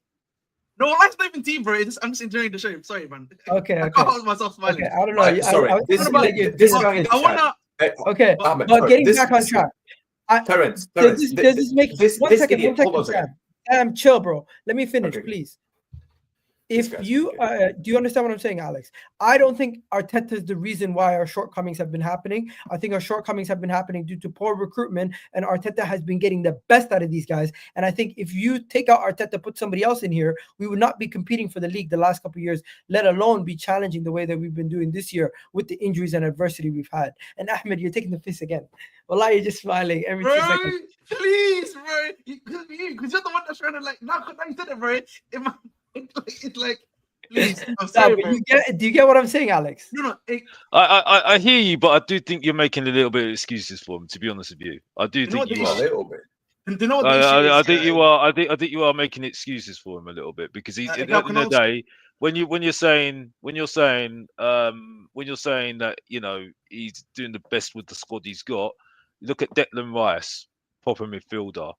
No, life's not even team, bro. I'm just enjoying the show. Sorry, man. Okay. I can't hold myself smiling. Okay, I don't know. Sorry, Okay, Ahmed, but getting back on track. Terence, does this make one second, Sam, chill, bro. Let me finish, please. If you do you understand what I'm saying, Alex? I don't think Arteta is the reason why our shortcomings have been happening. I think our shortcomings have been happening due to poor recruitment, and Arteta has been getting the best out of these guys. And I think if you take out Arteta, put somebody else in here, we would not be competing for the league the last couple of years, let alone be challenging the way that we've been doing this year with the injuries and adversity we've had. And Ahmed, you're taking the piss again. Wallah, you're just smiling every 2 seconds. Please, bro. Because you're the one that's trying to now you said it, bro. It's like, please. I'm sorry, bro. Do you get what I'm saying, Alex? No. I hear you, but I do think you're making a little bit of excuses for him. To be honest with you, I do think you are a little bit. I think you are. I think you are making excuses for him a little bit because he's at the end of the day. When you're saying that he's doing the best with the squad he's got, look at Declan Rice, proper midfielder,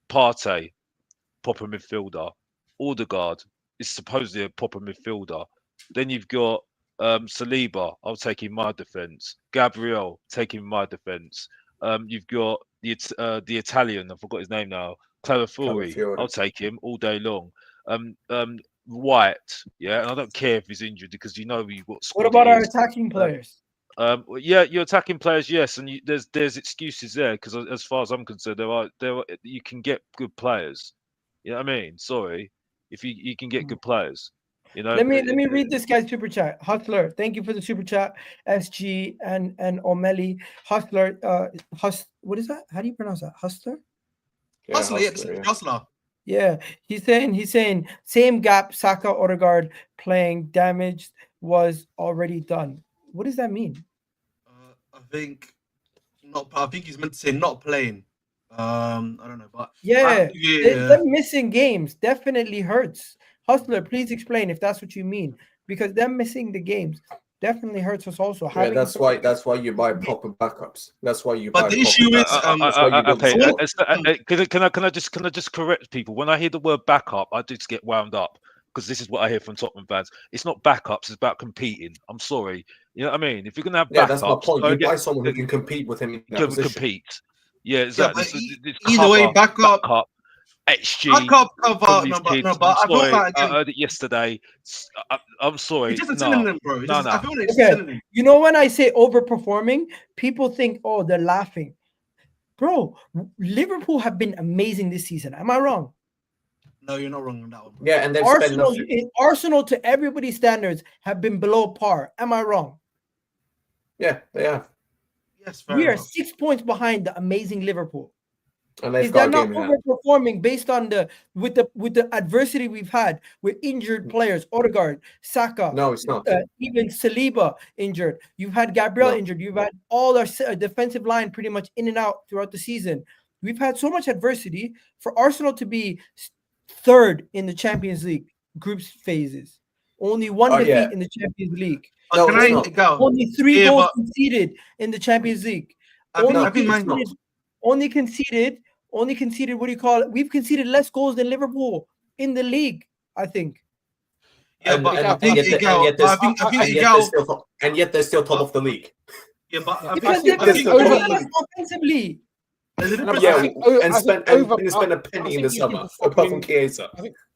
Partey, proper midfielder. Odegaard is supposedly a proper midfielder. Then you've got Saliba. I'll take him my defense. Gabriel taking my defense. You've got the Italian. I forgot his name now. Calafiori. I'll take him all day long. White. Yeah, and I don't care if he's injured because you've got. What about our attacking players? Yeah, your attacking players, yes, and there's excuses there because as far as I'm concerned, there you can get good players. You know what I mean? Sorry. If you can get good players. You know, Let me read this guy's super chat. Hustler, thank you for the super chat. SG and O'Malley. Hustler, what is that? How do you pronounce that? Hustler? Yeah, Hustler, yeah, Hustler, yeah. Hustler. Yeah, he's saying same gap. Saka, Odegaard playing damaged was already done. What does that mean? I think not. I think he's meant to say not playing. I don't know, but Yeah, yeah. them missing games definitely hurts. Hustler, please explain if that's what you mean, because them missing the games definitely hurts us also. Yeah, Having that's why you buy proper backups. That's why you buy. But the issue is, okay. Can I just correct people? When I hear the word backup, I just get wound up because this is what I hear from Tottenham fans. It's not backups; it's about competing. I'm sorry, you know what I mean. If you're gonna have backups, that's my point. You buy someone who can compete with him in that position. Compete. Yeah, exactly. Yeah, either way, backup. XG. Backup cover. No, but I feel like I heard it yesterday. I'm sorry. It's just a synonym, bro. No. I feel like it's a synonym. You know, when I say overperforming, people think, oh, they're laughing. Bro, Liverpool have been amazing this season. Am I wrong? No, you're not wrong on that one. Bro. Yeah, and they've Arsenal to everybody's standards have been below par. Am I wrong? Yeah, they have. Yes, we are enough. 6 points behind the amazing Liverpool. And is that not overperforming based on with the adversity we've had with injured players, Odegaard, Saka? No, it's not. Even Saliba injured. You've had Gabriel injured. You've had all our defensive line pretty much in and out throughout the season. We've had so much adversity for Arsenal to be third in the Champions League group phases. Only one defeat in the Champions League. No, only 3 goals conceded in the Champions League. Only conceded. What do you call it? We've conceded less goals than Liverpool in the league, I think. Yeah, and yet they're still top of the league. Yeah, but because they've been offensively. And spend a penny in the summer, apart from Chiesa.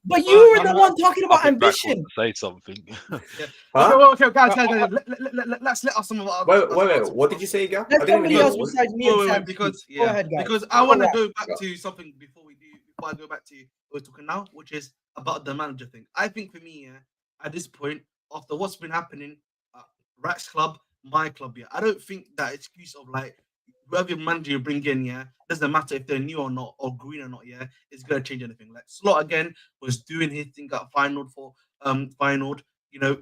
But you were the one talking about ambition. Say something. Okay, guys, let's let us some of our. Wait. What did you say, Gav? Let somebody else besides me and Sam. Go ahead, guys. Because I want to go back to something before I go back to what we're talking now, which is about the manager thing. I think for me, at this point, after what's been happening, Rack's club, my club, I don't think that excuse of like whoever manager you bring in, doesn't matter if they're new or not or green or not, it's gonna change anything. Like Slot again was doing his thing, got finaled. You know,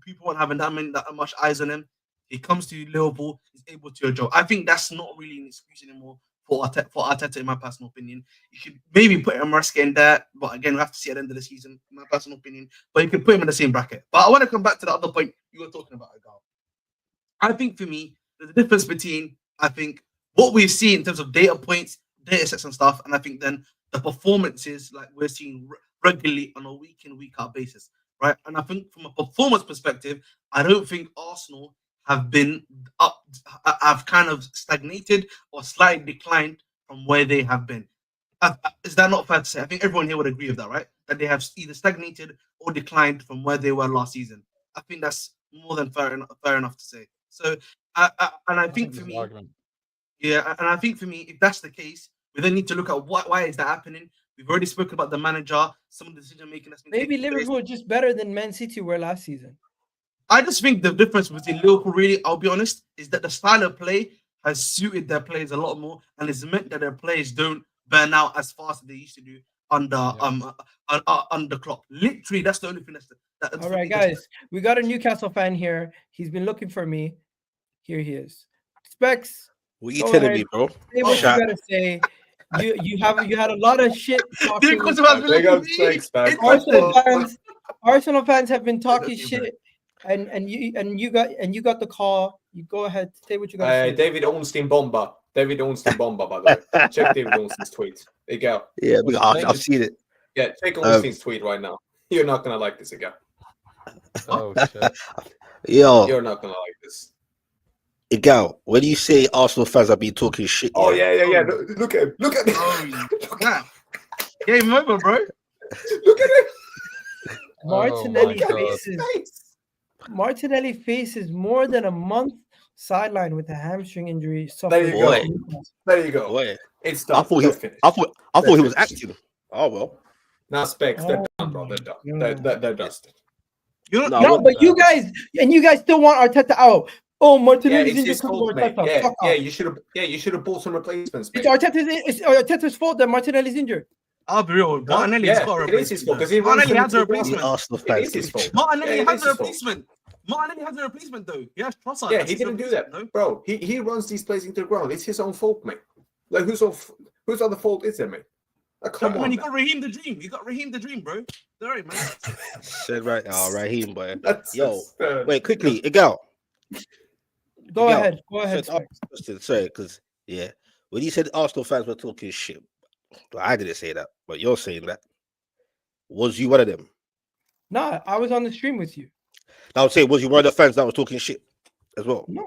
people weren't having that much eyes on him. He comes to Liverpool, he's able to do a job. I think that's not really an excuse anymore for Arteta, in my personal opinion. You should maybe put Maresca in there, but again, we have to see at the end of the season, in my personal opinion. But you could put him in the same bracket. But I want to come back to the other point you were talking about, Agal. I think for me, there's a difference between what we see in terms of data points, data sets and stuff, and I think then the performances like we're seeing regularly on a week in, week out basis, right? And I think from a performance perspective, I don't think Arsenal have been have kind of stagnated or slightly declined from where they have been. Is that not fair to say? I think everyone here would agree with that, right? That they have either stagnated or declined from where they were last season. I think that's more than fair enough to say. So, I think for me, and I think for me, if that's the case, we then need to look at why is that happening. We've already spoken about the manager, some of the decision making that's been maybe Liverpool just better than Man City were last season. I just think the difference between Liverpool, really, I'll be honest, is that the style of play has suited their players a lot more, and it's meant that their players don't burn out as fast as they used to do under Klopp. Literally, that's the only thing that's all right, guys. We got a Newcastle fan here. He's been looking for me. Here he is. Specs. What you telling me, bro? Say what you gotta say. You had a lot of shit. Arsenal fans have been talking shit, and you got the call. You go ahead, say what you got to say. David Ornstein Bomber, by the way. Check David Ornstein's tweet. There you go. Yeah, I've seen it. Yeah, check Ornstein's tweet right now. You're not gonna like this again. Oh shit. Yo, you're not gonna like this. Igal, when you say Arsenal fans have been talking shit, oh yeah. Look at him. Look at him. Oh, game over, bro. Look at him. Martinelli faces more than a month sideline with a hamstring injury. There you go. Boy. It's done. I thought he was acting. Oh well. Now specs, they're done, bro. They're done. They're dusted. You're No, not. No, but you guys still want Arteta out. Oh, Yeah, Martinelli's it's injured his because of fault, mate. Arteta. Yeah, Fuck yeah, off. you should have bought some replacements, mate. It's Arteta's fault that Martinelli's injured. I'll be real. Martinelli's got a it is his fault replacement. because he runs Martinelli him has a into the ground. The replacement. Arsenal It is fans. his fault. Martinelli Yeah, it has is a his fault. replacement. Martinelli has a replacement though. He has Trossard. Yeah, That's he his didn't do that, replacement, no? bro. He runs these plays into the ground. It's his own fault, mate. Like whose other fault is it, mate? Like, come I mean, on. you got Raheem the Dream. You got Raheem the Dream, bro. Sorry, man. Said right now, Raheem, boy. That's Wait, quickly, Igal. Go Miguel, ahead. Go ahead. said- Specs. Sorry, because when you said Arsenal fans were talking shit, well, I didn't say that, but you're saying that. Was you one of them? Nah, I was on the stream with you. I would say, was you one of the fans that was talking shit as well? No,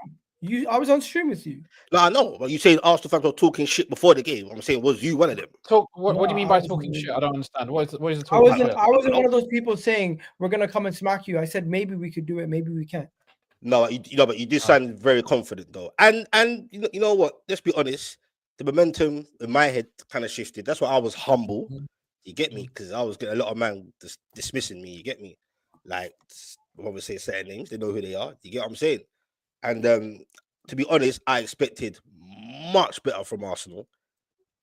I was on stream with you. No, I know, but you saying Arsenal fans were talking shit before the game. I'm saying, was you one of them? What do you mean by talking shit? I don't understand. What is the I talking wasn't. shit? I wasn't one of those people saying we're gonna come and smack you. I said maybe we could do it, maybe we can't. No, but you did sound very confident though. And you know what? Let's be honest. The momentum in my head kind of shifted. That's why I was humble. You get me? Because I was getting a lot of man dismissing me. You get me? Like, I won't say certain names. They know who they are. You get what I'm saying? And to be honest, I expected much better from Arsenal.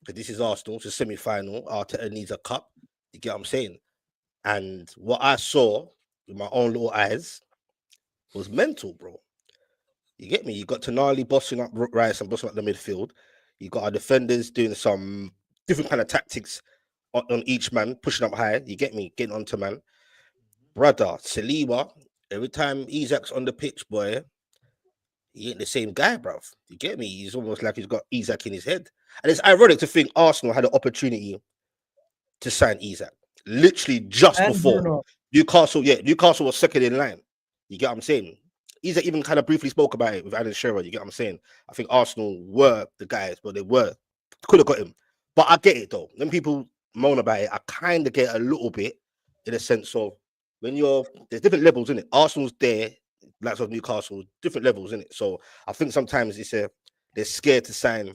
Because this is Arsenal. It's a semi-final. Arteta needs a cup. You get what I'm saying? And what I saw with my own little eyes was mental, bro. You get me? You got Tonali bossing up Rice and bossing up the midfield. You got our defenders doing some different kind of tactics on each man, pushing up high. You get me? Getting onto man. Brother, Saliba, every time Isaac's on the pitch, boy, he ain't the same guy, bruv. You get me? He's almost like he's got Isaac in his head. And it's ironic to think Arsenal had an opportunity to sign Isaac. Literally just And before. Bruno. Newcastle was second in line. You get what I'm saying? Isaac even kind of briefly spoke about it with Alan Shearer. You get what I'm saying? I think Arsenal were the guys, but they could have got him. But I get it though. When people moan about it, I kind of get a little bit in a sense of when there's different levels in it. Arsenal's there, like of Newcastle, different levels in it. So I think sometimes they're scared to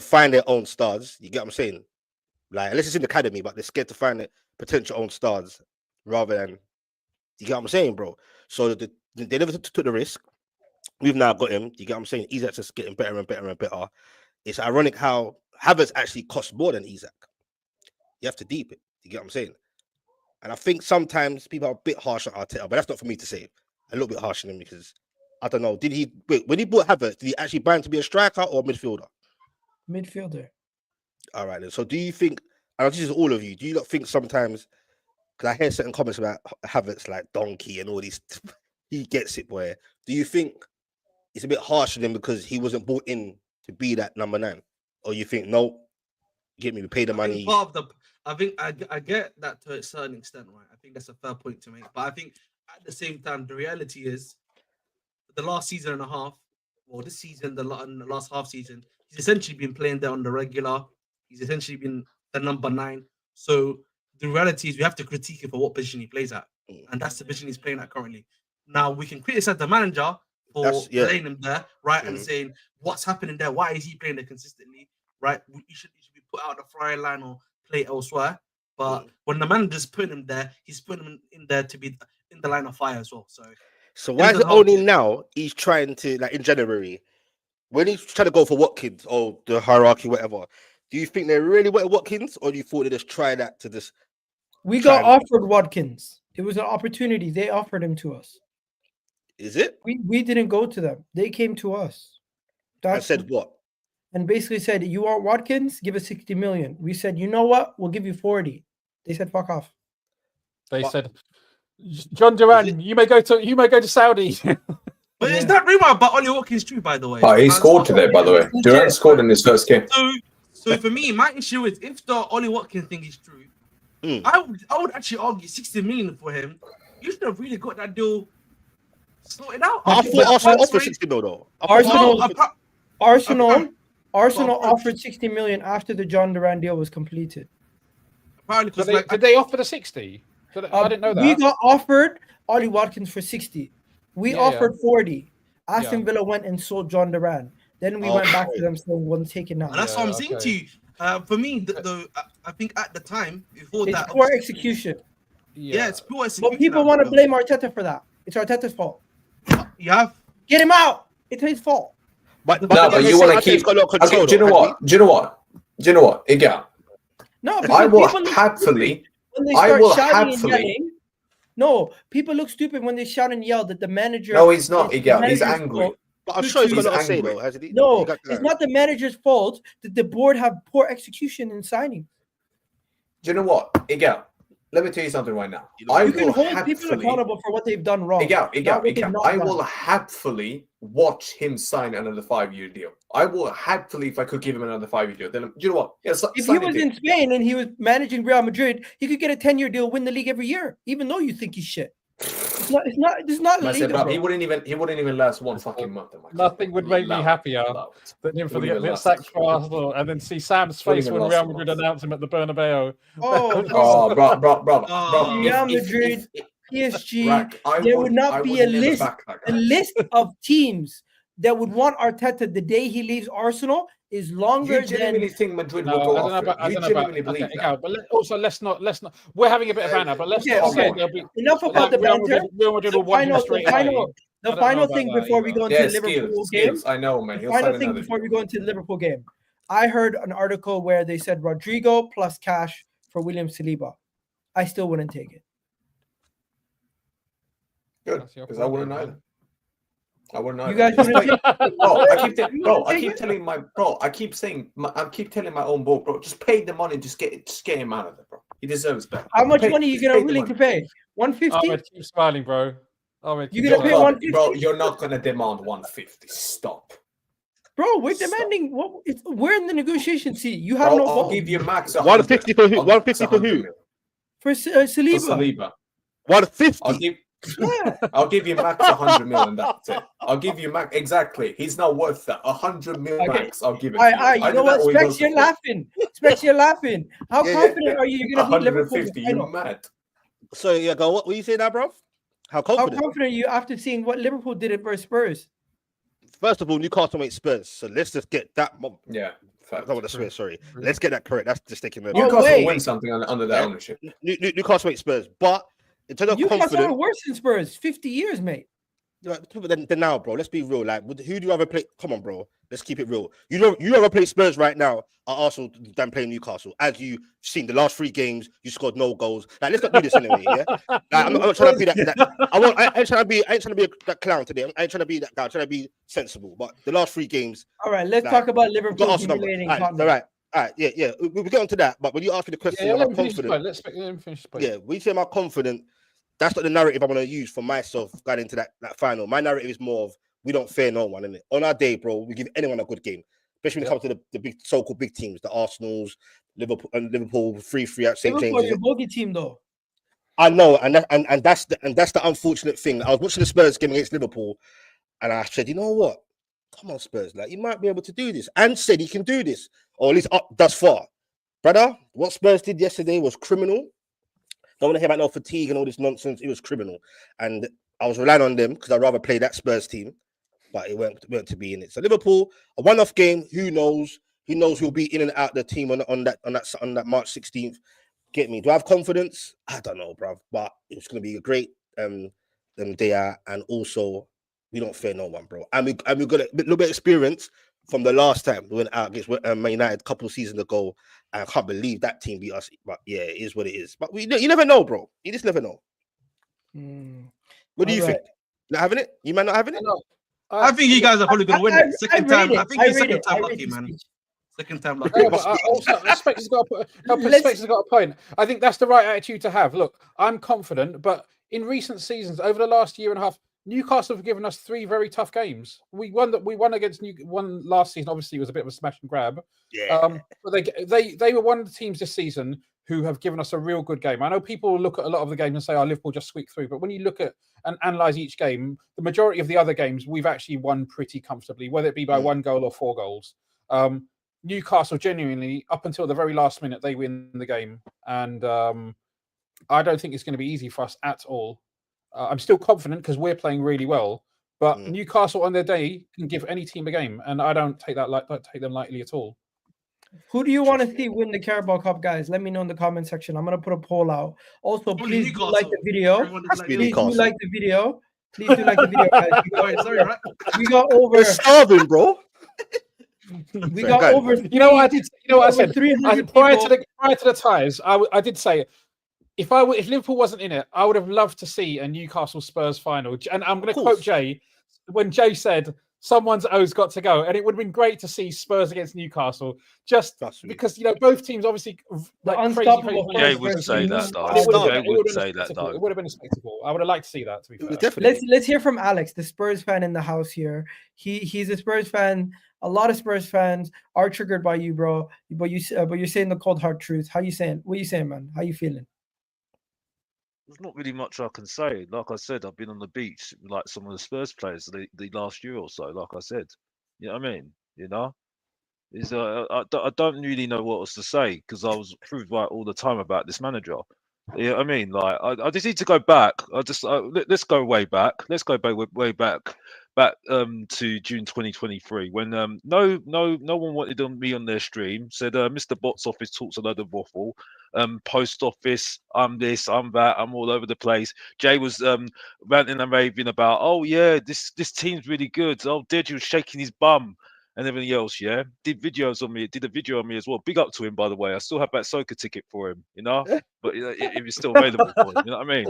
find their own stars. You get what I'm saying? Like, unless it's in the academy, but they're scared to find their potential own stars rather than, you get what I'm saying, bro? So they never took the risk. We've now got him. You get what I'm saying? Isaac's just getting better and better and better. It's ironic how Havertz actually costs more than Isaac. You have to deep it. You get what I'm saying? And I think sometimes people are a bit harsh on Arteta, but that's not for me to say. A little bit harsh on him because I don't know. When he bought Havertz, did he actually buy him to be a striker or a midfielder? Midfielder. All right, then. So do you think, and this is all of you, do you not think sometimes, because I hear certain comments about Havertz like donkey and all these, he gets it, boy. Do you think it's a bit harsh on him because he wasn't brought in to be that number 9? Or you think, no, get me, we pay the money. I think I get that to a certain extent, right? I think that's a fair point to make. But I think at the same time, the reality is the last season and a half, or this season, the last half season, he's essentially been playing there on the regular. He's essentially been the number 9. So the reality is we have to critique him for what position he plays at. And that's the position he's playing at currently. Now, we can criticize the manager for playing him there, right? And saying, what's happening there? Why is he playing there consistently, right? He should be put out the firing line or play elsewhere. But when the manager's putting him there, he's putting him in there to be in the line of fire as well. So why is it only now he's trying to, like in January, when he's trying to go for Watkins or the hierarchy, whatever, do you think they really wanted Watkins or do you thought they just try that to just... We got offered Watkins. It was an opportunity. They offered him to us. Is it? We didn't go to them. They came to us. I said what? And basically said, you want Watkins? Give us 60 million. We said, you know what? We'll give you 40. They said, fuck off. They said, John Duran, you may go to Saudi. But is that rumor about Ollie Watkins true, by the way? Oh, he scored today, by the way. Durant scored in his first game. So for me, my issue is if the Ollie Watkins thing is true, I would actually argue 60 million for him. You should have really got that deal sorted out. I thought Arsenal offered 60 million though. Arsenal offered 60 million after the John Duran deal was completed. Apparently, did they offer the 60? I didn't know that. We got offered Ollie Watkins for 60. We offered 40. Aston Villa went and sold John Duran. Then we went back to them saying, "We'll take it now." That's what I'm saying to you. For me, I think at the time before it's that, poor execution. Yeah, it's poor But execution. people want to blame Arteta for that. It's Arteta's fault. You have. Get him out. It's his fault. But you want to keep. Okay, do you know what? Do you know what? Again, No, I will people look happily. when they I start will shouting and happily. yelling. No, people look stupid when they shout and yell that the manager. No, he's not. it's the Again, he's manager's angry. fault. But I'm sure he's got a lot to say angry. though, hasn't he? No, He got- it's not the manager's fault that the board have poor execution in signing. Do you know what? Again, let me tell you something right now. You know, I You can will hold people happily. accountable for what they've done wrong. Again, not what they've not I done. will happily watch him sign another 5-year deal. I will happily, if I could give him another 5-year deal. Then you know what? Yeah, If he was in Spain and he was managing Real Madrid, he could get a 10-year deal, win the league every year, even though you think he's shit. It's not I said, legal. bro, he wouldn't even last one fucking month. Nothing would make me happier than him for the get sacked for Arsenal and then see Sam's face when Real Madrid announce him at the Bernabeu. Oh, bro. Real Madrid, PSG, Rack, there would not be a never list. back that The guy. list of teams that would want Arteta the day he leaves Arsenal is longer You than. genuinely think Madrid will No, go I don't know after about. him? I You don't know about. genuinely believe Okay, that? but also let's not. We're having a bit of banter, but let's Okay, not say okay. there'll be. Enough about the Real banter. Madrid will want him straight away. The I don't final know thing about that before we either. go into Yeah, the Liverpool skills. game. I know, man. The He'll final sign thing another before we deal. go into the Liverpool game. I heard an article where they said Rodrigo plus cash for William Saliba. I still wouldn't take it. Good, That's your because I point, wouldn't man. either. I wouldn't either. You guys Just wouldn't like- take Bro, I You keep wouldn't telling my bro. I keep telling my own bro, just pay the money, just get him out of there, bro. He deserves better. How much Pay- money are you just gonna pay the willing money. to pay? 150? Ahmed, keep smiling, bro. Ahmed, You keep gonna pay smiling. 150? Bro, you're not gonna demand 150. Stop. Bro, we're Stop. demanding what we're in the negotiation seat. You have Bro, no I'll vote. give you max 150 for who? I'll 150 for 100 who? mil. for For Saliba. Saliba. 150. Yeah. I'll give you max 100 mil and that's it. I'll give you max exactly. He's not worth that. 100 mil Okay. max. I'll give it. All to right, you. you Either know that what? or he Specs, goes you're to- laughing. Specs, you're laughing. How Yeah, confident are you you're gonna beat Liverpool? 150. I You know. mad? So yeah, go. What were you saying now, bro? How How confident? confident are you after seeing what Liverpool did it for Spurs? First of all, Newcastle ain't Spurs, so let's just get that. Yeah. I don't want to swear. Sorry. Let's get that correct. That's just taking the. Oh, Newcastle wait. win something under that ownership. Newcastle ain't Spurs, but in terms of Newcastle are confidence. worse than Spurs. 50 years, mate. Then now, bro, let's be real. Like, who do you ever play? Come on, bro. Let's keep it real. You ever play Spurs right now at Arsenal than playing Newcastle? As you've seen the last 3 games, you scored no goals. Like, let's not do this anyway. Yeah, like, I'm not trying to be that. I ain't trying to be that clown today. I ain't trying to be that guy. I'm trying to be sensible. But the last 3 games, All right, let's Like, talk about got Liverpool Arsenal number. humiliating All Tottenham. right, yeah. We'll get onto that. But when you ask me the question, Yeah, am I let me finish the confident? point. Let me finish the point. Yeah, when you say am I confident, that's not the narrative I'm going to use for myself going into that final. My narrative is more of we don't fear no one, innit? On our day, bro, we give anyone a good game, especially when it comes to the big so-called big teams, the Arsenals, Liverpool 3-3 at St. Liverpool, James's. your bogey team, though. I know, and that's the unfortunate thing. I was watching the Spurs game against Liverpool, and I said, you know what? Come on, Spurs, like you might be able to do this. And said he can do this, or at least up thus far, brother. What Spurs did yesterday was criminal. Don't want to hear about no fatigue and all this nonsense. It was criminal, and I was relying on them because I'd rather play that Spurs team, but it weren't to be in it. So Liverpool, a one-off game. Who knows? Who knows who'll be in and out of the team on that March 16th. Get me? Do I have confidence? I don't know, bruv. But it's going to be a great day out, and also we don't fear no one, bro. And we got a little bit of experience from the last time we went out against Man United a couple of seasons ago. I can't believe that team beat us. But yeah, it is what it is. But you never know, bro. You just never know. What do you think? Not having it? You might not having it? No. I think you guys are probably going to win it. Second time. I think you're second time I lucky, read man. the speech. Second time lucky. Yeah, but also, Specs has got a point. I think that's the right attitude to have. Look, I'm confident, but in recent seasons, over the last year and a half, Newcastle have given us 3 very tough games. We won against one last season. Obviously, it was a bit of a smash and grab. Yeah. But they were one of the teams this season who have given us a real good game. I know people look at a lot of the games and say, "Oh, Liverpool just squeaked through," but when you look at and analyze each game, the majority of the other games we've actually won pretty comfortably, whether it be by 1 goal or 4 goals. Newcastle genuinely, up until the very last minute, they win the game, and I don't think it's going to be easy for us at all. I'm still confident because we're playing really well, but Newcastle on their day can give any team a game, and I don't take them lightly at all. Who do you want to see win the Carabao Cup, guys? Let me know in the comment section. I'm gonna put a poll out. Also, Probably please do like the Newcastle. video. Everyone Has is to be Please do Newcastle. like the video. Please do like the video, guys. Sorry, right? We got over. We're starving, bro. We Sorry, got go ahead, over. You know what I did? You know what I over said? 300 Prior people. to the ties, I did say if Liverpool wasn't in it, I would have loved to see a Newcastle Spurs final. And I'm going to quote Jay when Jay said someone's O's got to go, and it would have been great to see Spurs against Newcastle, just because both teams obviously like unstoppable. Jay would say that though. Jay would say that though. It would have been a spectacle. I would have liked to see that. To be fair, Let's hear from Alex, the Spurs fan in the house here. He's a Spurs fan. A lot of Spurs fans are triggered by you, bro. But you're saying the cold hard truth. How you saying? What you saying, man? How you feeling? There's not really much I can say. Like I said, I've been on the beach like some of the Spurs players the last year or so. Like I said, you know what I mean? You know, I don't really know what else to say because I was proved right all the time about this manager. You know what I mean? Like I just need to go back. Let's go way back. Let's go way back to June 2023 when no one wanted me on their stream. Said Mr. Box Office talks a load of waffle. Post office, I'm this, I'm that, I'm all over the place. Jay was ranting and raving about, oh yeah, this team's really good. Oh, Deji was shaking his bum and everything else. Yeah, did a video on me as well. Big up to him, by the way. I still have that soccer ticket for him, you know. But if it's still available for him, you know what I mean?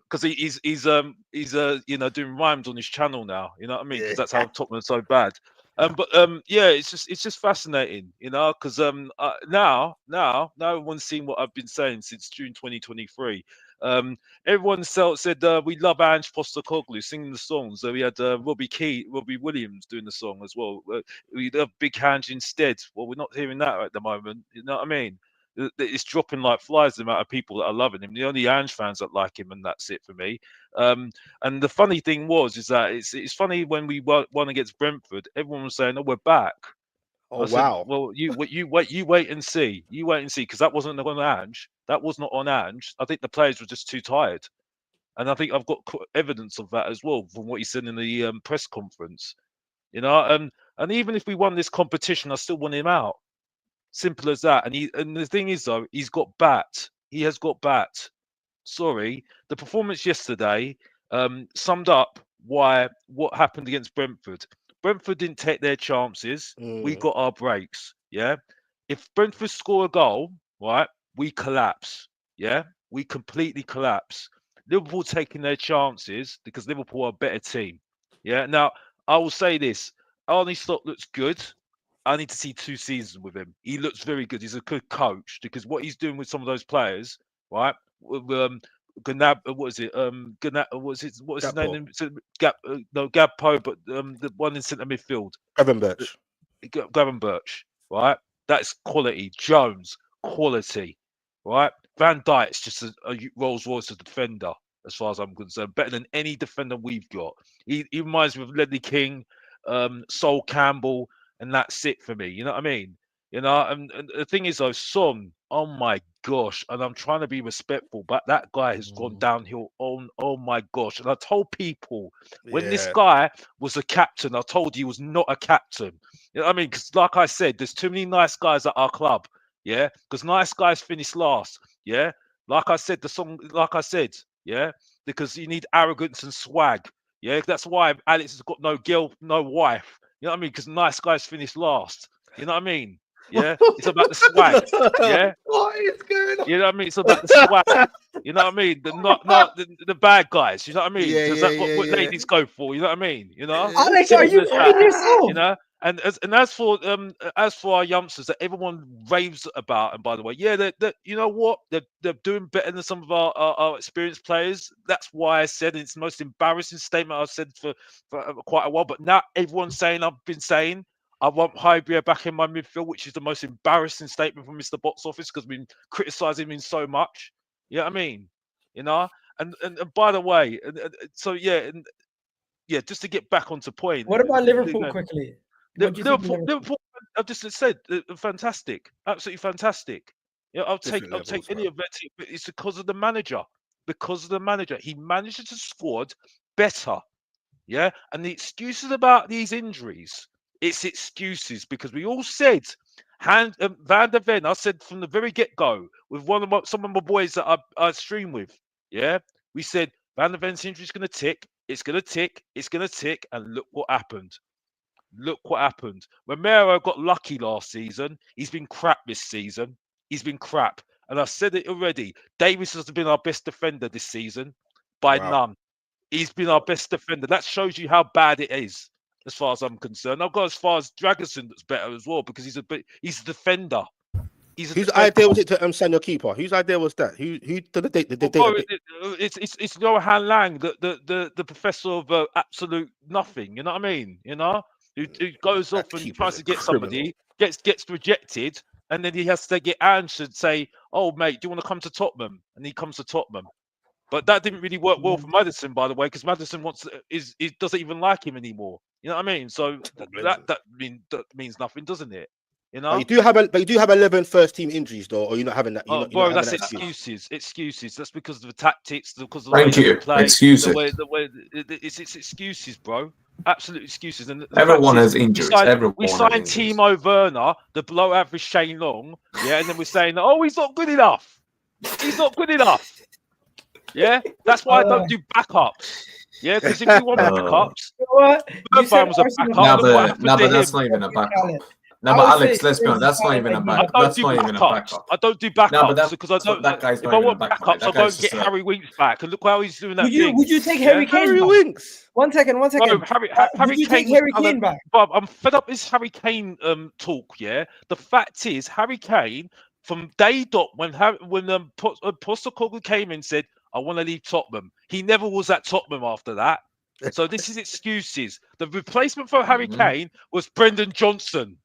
Because he's doing rhymes on his channel now, you know what I mean? Because that's how Tottenham's so bad. It's just fascinating, you know, because now everyone's seen what I've been saying since June 2023. Everyone said we love Ange Postecoglou singing the songs. So we had Robbie Williams doing the song as well. We love Big Ange instead. Well, we're not hearing that at the moment. You know what I mean? It's dropping like flies the amount of people that are loving him. The only Ange fans that like him, and that's it for me. And the funny thing is that it's funny when we won against Brentford, everyone was saying, "Oh, we're back." Oh, said, wow. well, you wait and see. You wait and see, because that wasn't on Ange. That was not on Ange. I think the players were just too tired, and I think I've got evidence of that as well from what he said in the press conference. You know, and even if we won this competition, I still want him out. Simple as that. And the thing is though, he's got bat. He has got bat. Sorry, the performance yesterday summed up what happened against Brentford. Brentford didn't take their chances. We got our breaks. Yeah. If Brentford score a goal, right, we collapse. Yeah. We completely collapse. Liverpool taking their chances because Liverpool are a better team. Yeah. Now, I will say this. Arne Slot looks good. I need to see 2 seasons with him. He looks very good. He's a good coach because what he's doing with some of those players, right? Gnab, what is it? Gnab, what's his name? Gakpo, but the one in centre midfield. Gavin Birch, right? That's quality. Jones, quality, right? Van Dijk's just a Rolls Royce defender, as far as I'm concerned. Better than any defender we've got. He reminds me of Ledley King, Sol Campbell, and that's it for me. You know what I mean? You know, and the thing is though, Son, oh my gosh, and I'm trying to be respectful, but that guy has gone downhill. Oh my gosh. And I told people when this guy was a captain, I told you he was not a captain. You know what I mean? Because like I said, there's too many nice guys at our club. Yeah, because nice guys finish last. Yeah, like I said, yeah, because you need arrogance and swag. Yeah, that's why Alex has got no girl, no wife. You know what I mean? Because nice guys finish last. You know what I mean? Yeah, it's about the swag. Yeah, What is going on? you know what I mean? It's about the swag. You know what I mean? The bad guys. You know what I mean? Because that's what ladies go for. You know what I mean? You know. Alex, are you kidding yourself? You know. And as for our youngsters that everyone raves about, and by the way, yeah, they you know what, they're doing better than some of our experienced players. That's why I said it's the most embarrassing statement I've said for quite a while. But now everyone's saying, I've been saying, I want Hybria back in my midfield, which is the most embarrassing statement from Mr. Box Office because we've been criticizing him so much. You know what I mean? You know, and by the way, just to get back onto point. What about Liverpool quickly? Liverpool, I've just said, fantastic, absolutely fantastic. Yeah, I'll take any of that. But it's because of the manager. Because of the manager, he manages to squad better. Yeah, and the excuses about these injuries It's excuses because we all said Van der Ven. I said from the very get-go with some of my boys that I stream with. Yeah, we said Van der Ven's injury is going to tick. It's going to tick. It's going to tick. And look what happened. Look what happened. Romero got lucky last season. He's been crap this season. He's been crap. And I said it already. Davis has been our best defender this season by none. He's been our best defender. That shows you how bad it is, as far as I'm concerned. I've got as far as Dragerson that's better as well because he's a defender. Whose idea was it to sign your keeper? Whose idea was that? Who did the date? It's Johan Lang, the professor of absolute nothing. You know what I mean? You know, who goes off and tries to get somebody, gets rejected, and then he has to get Ange to say, "Oh, mate, do you want to come to Tottenham?" And he comes to Tottenham. But that didn't really work well for Maddison, by the way, because Maddison doesn't even like him anymore. You know what I mean? So that means nothing, doesn't it? You know, but you do have 11 first team injuries though, or you're not having that. Bro, that's excuses. Excuses. That's because of the tactics, because of the Thank way you. they play. Excuses. The way it's excuses, bro. Absolute excuses. And everyone has injuries. We signed Timo Werner, the below average Shane Long, yeah, and then we're saying, oh, he's not good enough. He's not good enough. Yeah, that's why I don't do backups. Yeah, because if you want backups, you know what? Bergwijn was a backup. No, but that's not even a backup. No, but Alex, let's be honest, that's not even a backup. That's not even a backup. I don't do backups because I don't. If I want backups, I don't get Harry Winks back. And look how he's doing that. Would you take Harry Kane? Harry Winks. One second. Bro, Harry Kane back? Bob, I'm fed up with this Harry Kane talk. Yeah, the fact is, Harry Kane from day dot when Postecoglou came in and said, I want to leave Tottenham. He never was at Tottenham after that. So this is excuses. The replacement for Harry Kane was Brendan Johnson.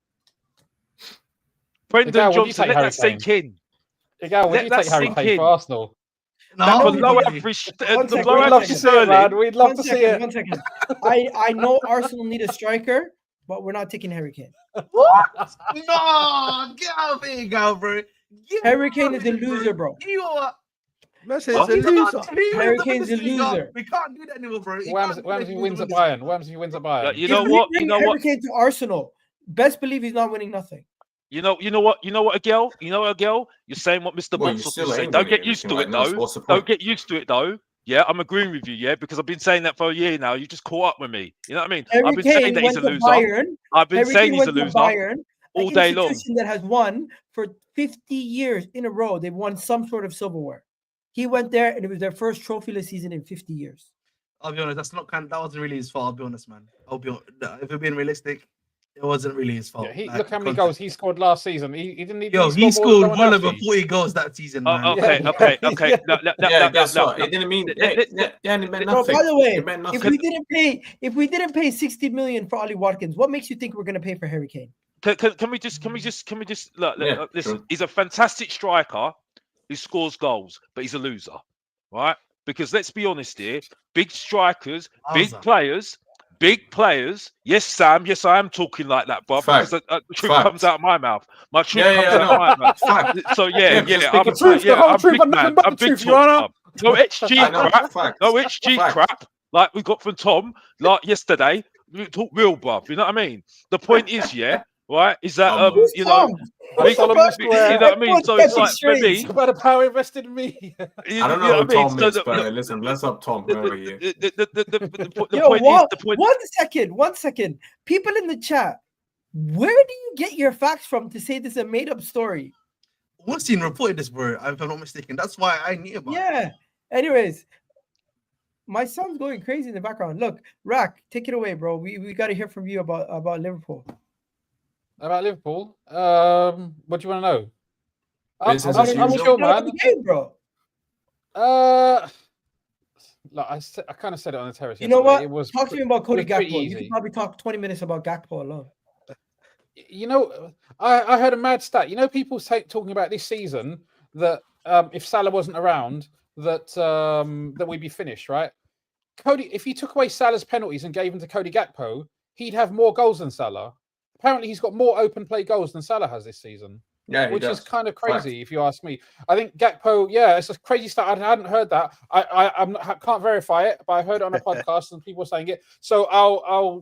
Brendan Johnson, let that sink in. Would you take Harry Kane for Arsenal? No, below average. We'd love to see it. 1 second. I know Arsenal need a striker, but we're not taking Harry Kane. What? No, get out of here, bro. Harry Kane is a loser, bro. You are. Harry Kane's a loser. We can't do that anymore, bro. What happens if he wins at Bayern? What happens if he wins at Bayern? You know what? Harry Kane to Arsenal. Best believe he's not winning nothing. You know what, Agel? You're saying what Mr. Bolsters was saying. Don't get used to it, though. Don't get used to it, though. Yeah, I'm agreeing with you, yeah, because I've been saying that for a year now. You just caught up with me. You know what I mean? I've been saying that he's a loser. I've been saying he's a loser all day long. That has won for 50 years in a row. They've won some sort of silverware. He went there, and it was their first trophyless season in 50 years. I'll be honest, that wasn't really his fault. I'll be honest, man. If we're being realistic, it wasn't really his fault. Yeah, look how many goals he scored last season. He didn't need. He scored well over 40 goals that season. Man. Okay. Guess what? It didn't mean. It meant nothing. By the way, if we didn't pay 60 million for Ollie Watkins, what makes you think we're going to pay for Harry Kane? Can we just look? Listen, he's a fantastic striker who scores goals, but he's a loser, right? Because let's be honest here, big strikers, big players. Yes, Sam. Yes, I am talking like that, bro. Because the truth comes out of my mouth. My truth comes out of my mouth. So I'm big man. I'm big talk. No XG crap. No XG crap. Like we got from Tom like yesterday. We talk real, bruv. You know what I mean? The point is, right? Is that you know what I mean? So it's like for me, it's about the power invested in me. I don't know who Tom is, but listen, let's up Tom. The point. 1 second. People in the chat, where do you get your facts from to say this is a made-up story? Austin reported this, bro. If I'm not mistaken, that's why I knew about it. Yeah. Anyways, my son's going crazy in the background. Look, Rack, take it away, bro. We got to hear from you about Liverpool. About Liverpool? What do you want to know? I'm sure, man. Game, bro. Look, I kind of said it on the terrace. You know what? Talk to me about Cody Gakpo. You could probably talk 20 minutes about Gakpo alone. You know, I heard a mad stat. You know, people talking about this season that if Salah wasn't around, that we'd be finished, right? Cody, if you took away Salah's penalties and gave them to Cody Gakpo, he'd have more goals than Salah. Apparently, he's got more open play goals than Salah has this season. Yeah, which is kind of crazy if you ask me. I think Gakpo, it's a crazy stat. I hadn't heard that. I can't verify it, but I heard it on a podcast and people were saying it. So I'll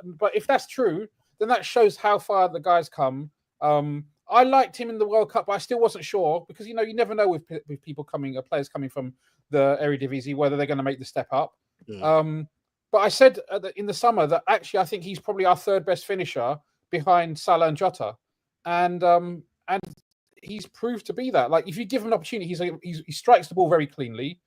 but if that's true, then that shows how far the guy's come. I liked him in the World Cup, but I still wasn't sure because you never know with people players coming from the Eredivisie whether they're going to make the step up. But I said in the summer that actually I think he's probably our third best finisher behind Salah and Jota, and he's proved to be that. Like if you give him an opportunity, he strikes the ball very cleanly.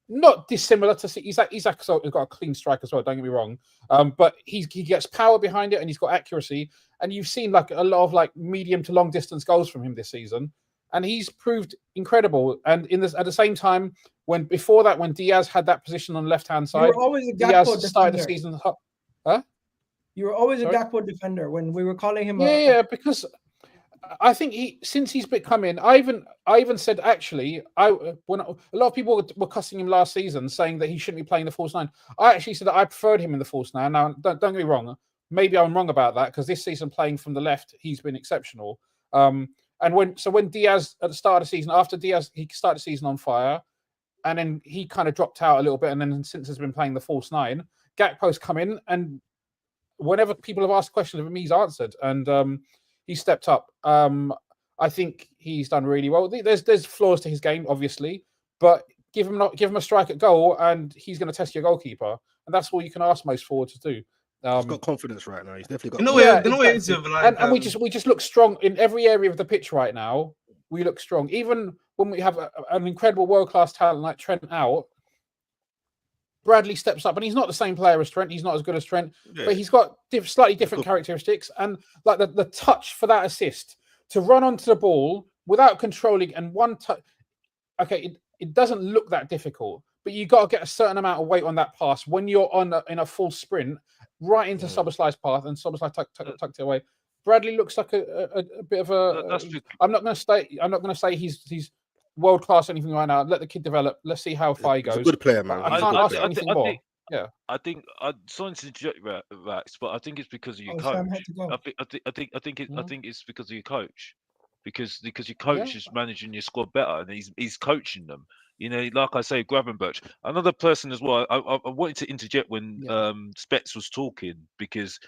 Not dissimilar to Isak's got a clean strike as well. Don't get me wrong, but he gets power behind it and he's got accuracy. And you've seen like a lot of like medium to long distance goals from him this season, and he's proved incredible. And at the same time, when Diaz had that position on the left hand side, you were always a Diaz Gakpo started the defender. season. Huh? You were always Sorry? a Gakpo defender when we were calling him. Yeah, because I think since he's become in, I even said actually, when a lot of people were cussing him last season, saying that he shouldn't be playing the false nine. I actually said that I preferred him in the false nine. Now, don't get me wrong. Maybe I'm wrong about that because this season playing from the left, he's been exceptional. And when Diaz at the start of the season, after Diaz, he started the season on fire, and then he kind of dropped out a little bit, and then since has been playing the false nine, Gakpo's come in, and whenever people have asked questions of him, he's answered, and he stepped up. I think he's done really well. There's flaws to his game, obviously, but give him a strike at goal, and he's going to test your goalkeeper, and that's all you can ask most forwards to do. He's got confidence right now. He's definitely got. And we just look strong in every area of the pitch right now. We look strong, even when we have an incredible world-class talent like Trent out. Bradley steps up, and he's not the same player as Trent. He's not as good as Trent, but he's got slightly different characteristics. And like the touch for that assist to run onto the ball without controlling and one touch. Okay, it doesn't look that difficult, but you got to get a certain amount of weight on that pass when you're in a full sprint right into Szoboszlai's path, and Szoboszlai tucked it away. Bradley looks like a bit of a. I'm not going to say he's world class or anything right now. Let the kid develop. Let's see how far he goes. He's a good player, man. I can't ask anything more. Yeah, I think sorry to interject, Rax, but I think it's because of your coach. I think it's because of your coach, because your coach is managing your squad better, and he's coaching them. Like I say, Gravenberch. Another person as well. I wanted to interject when Spets was talking, because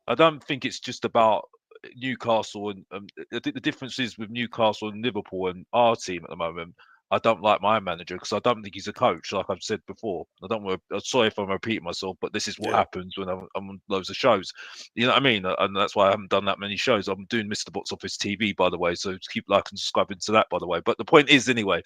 I don't think it's just about Newcastle, and I think the difference is with Newcastle and Liverpool and our team at the moment. I don't like my manager because I don't think he's a coach, like I've said before. I'm sorry if I'm repeating myself, but this is what happens when I'm on loads of shows. You know what I mean? And that's why I haven't done that many shows. I'm doing Mr. Box Office TV, by the way, so keep liking and subscribing to that, by the way. But the point is, anyway,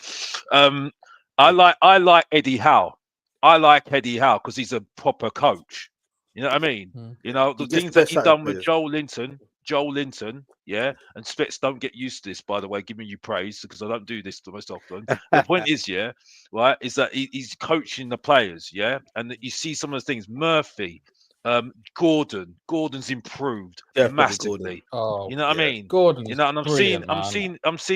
I like Eddie Howe. I like Eddie Howe because he's a proper coach. You know what I mean? The things that he's done with Joel Linton, and Spets don't get used to this, by the way, giving you praise because I don't do this the most often. The point is, is that he's coaching the players, and that you see some of the things. Murphy, Gordon's improved massively. You know what I mean? Gordon, and I'm seeing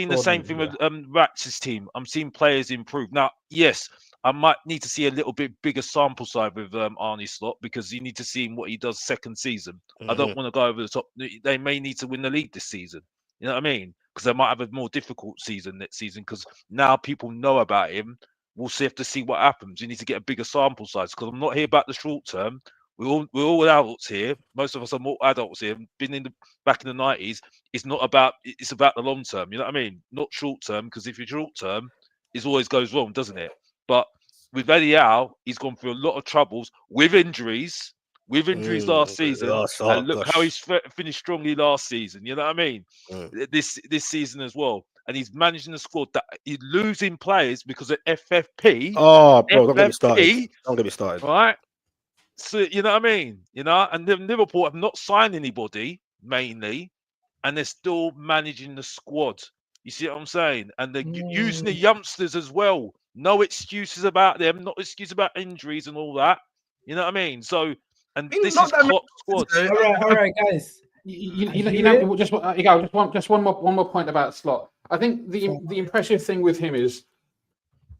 the same thing with Rax's team. I'm seeing players improve. Now, yes, I might need to see a little bit bigger sample size with Arne Slot, because you need to see what he does second season. I don't want to go over the top. They may need to win the league this season. You know what I mean? Because they might have a more difficult season next season, because now people know about him. We'll have to see what happens. You need to get a bigger sample size, because I'm not here about the short term. We're all adults here. Most of us are more adults here. Been back in the 90s. It's about the long term. You know what I mean? Not short term, because if you're short term, it always goes wrong, doesn't it? But with Eddie Howe, he's gone through a lot of troubles with injuries. Last season, and look how he's finished strongly last season. You know what I mean? This season as well, and he's managing the squad that he's losing players because of FFP. Oh, bro, don't get me started. Right? So you know what I mean? And then Liverpool have not signed anybody mainly, and they're still managing the squad. You see what I'm saying? And they're using the youngsters as well. No excuses about them. Not excuses about injuries and all that. You know what I mean? So. And this is top squad. All right, guys. Just one more point about Slot. I think the impressive thing with him is,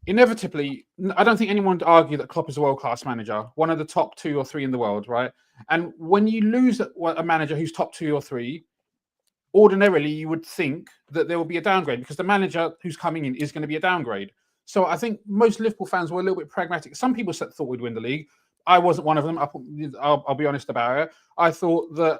inevitably, I don't think anyone would argue that Klopp is a world-class manager, one of the top 2 or 3 in the world, right? And when you lose a manager who's top 2 or 3, ordinarily you would think that there will be a downgrade, because the manager who's coming in is going to be a downgrade. So I think most Liverpool fans were a little bit pragmatic. Some people thought we'd win the league. I wasn't one of them. I'll be honest about it. I thought that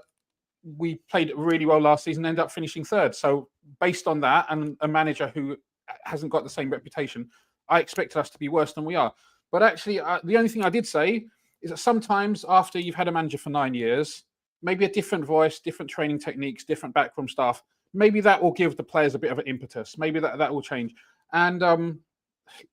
we played really well last season, ended up finishing third. So based on that, and a manager who hasn't got the same reputation, I expected us to be worse than we are. But actually, the only thing I did say is that sometimes after you've had a manager for 9 years, maybe a different voice, different training techniques, different backroom staff, maybe that will give the players a bit of an impetus. Maybe that will change. And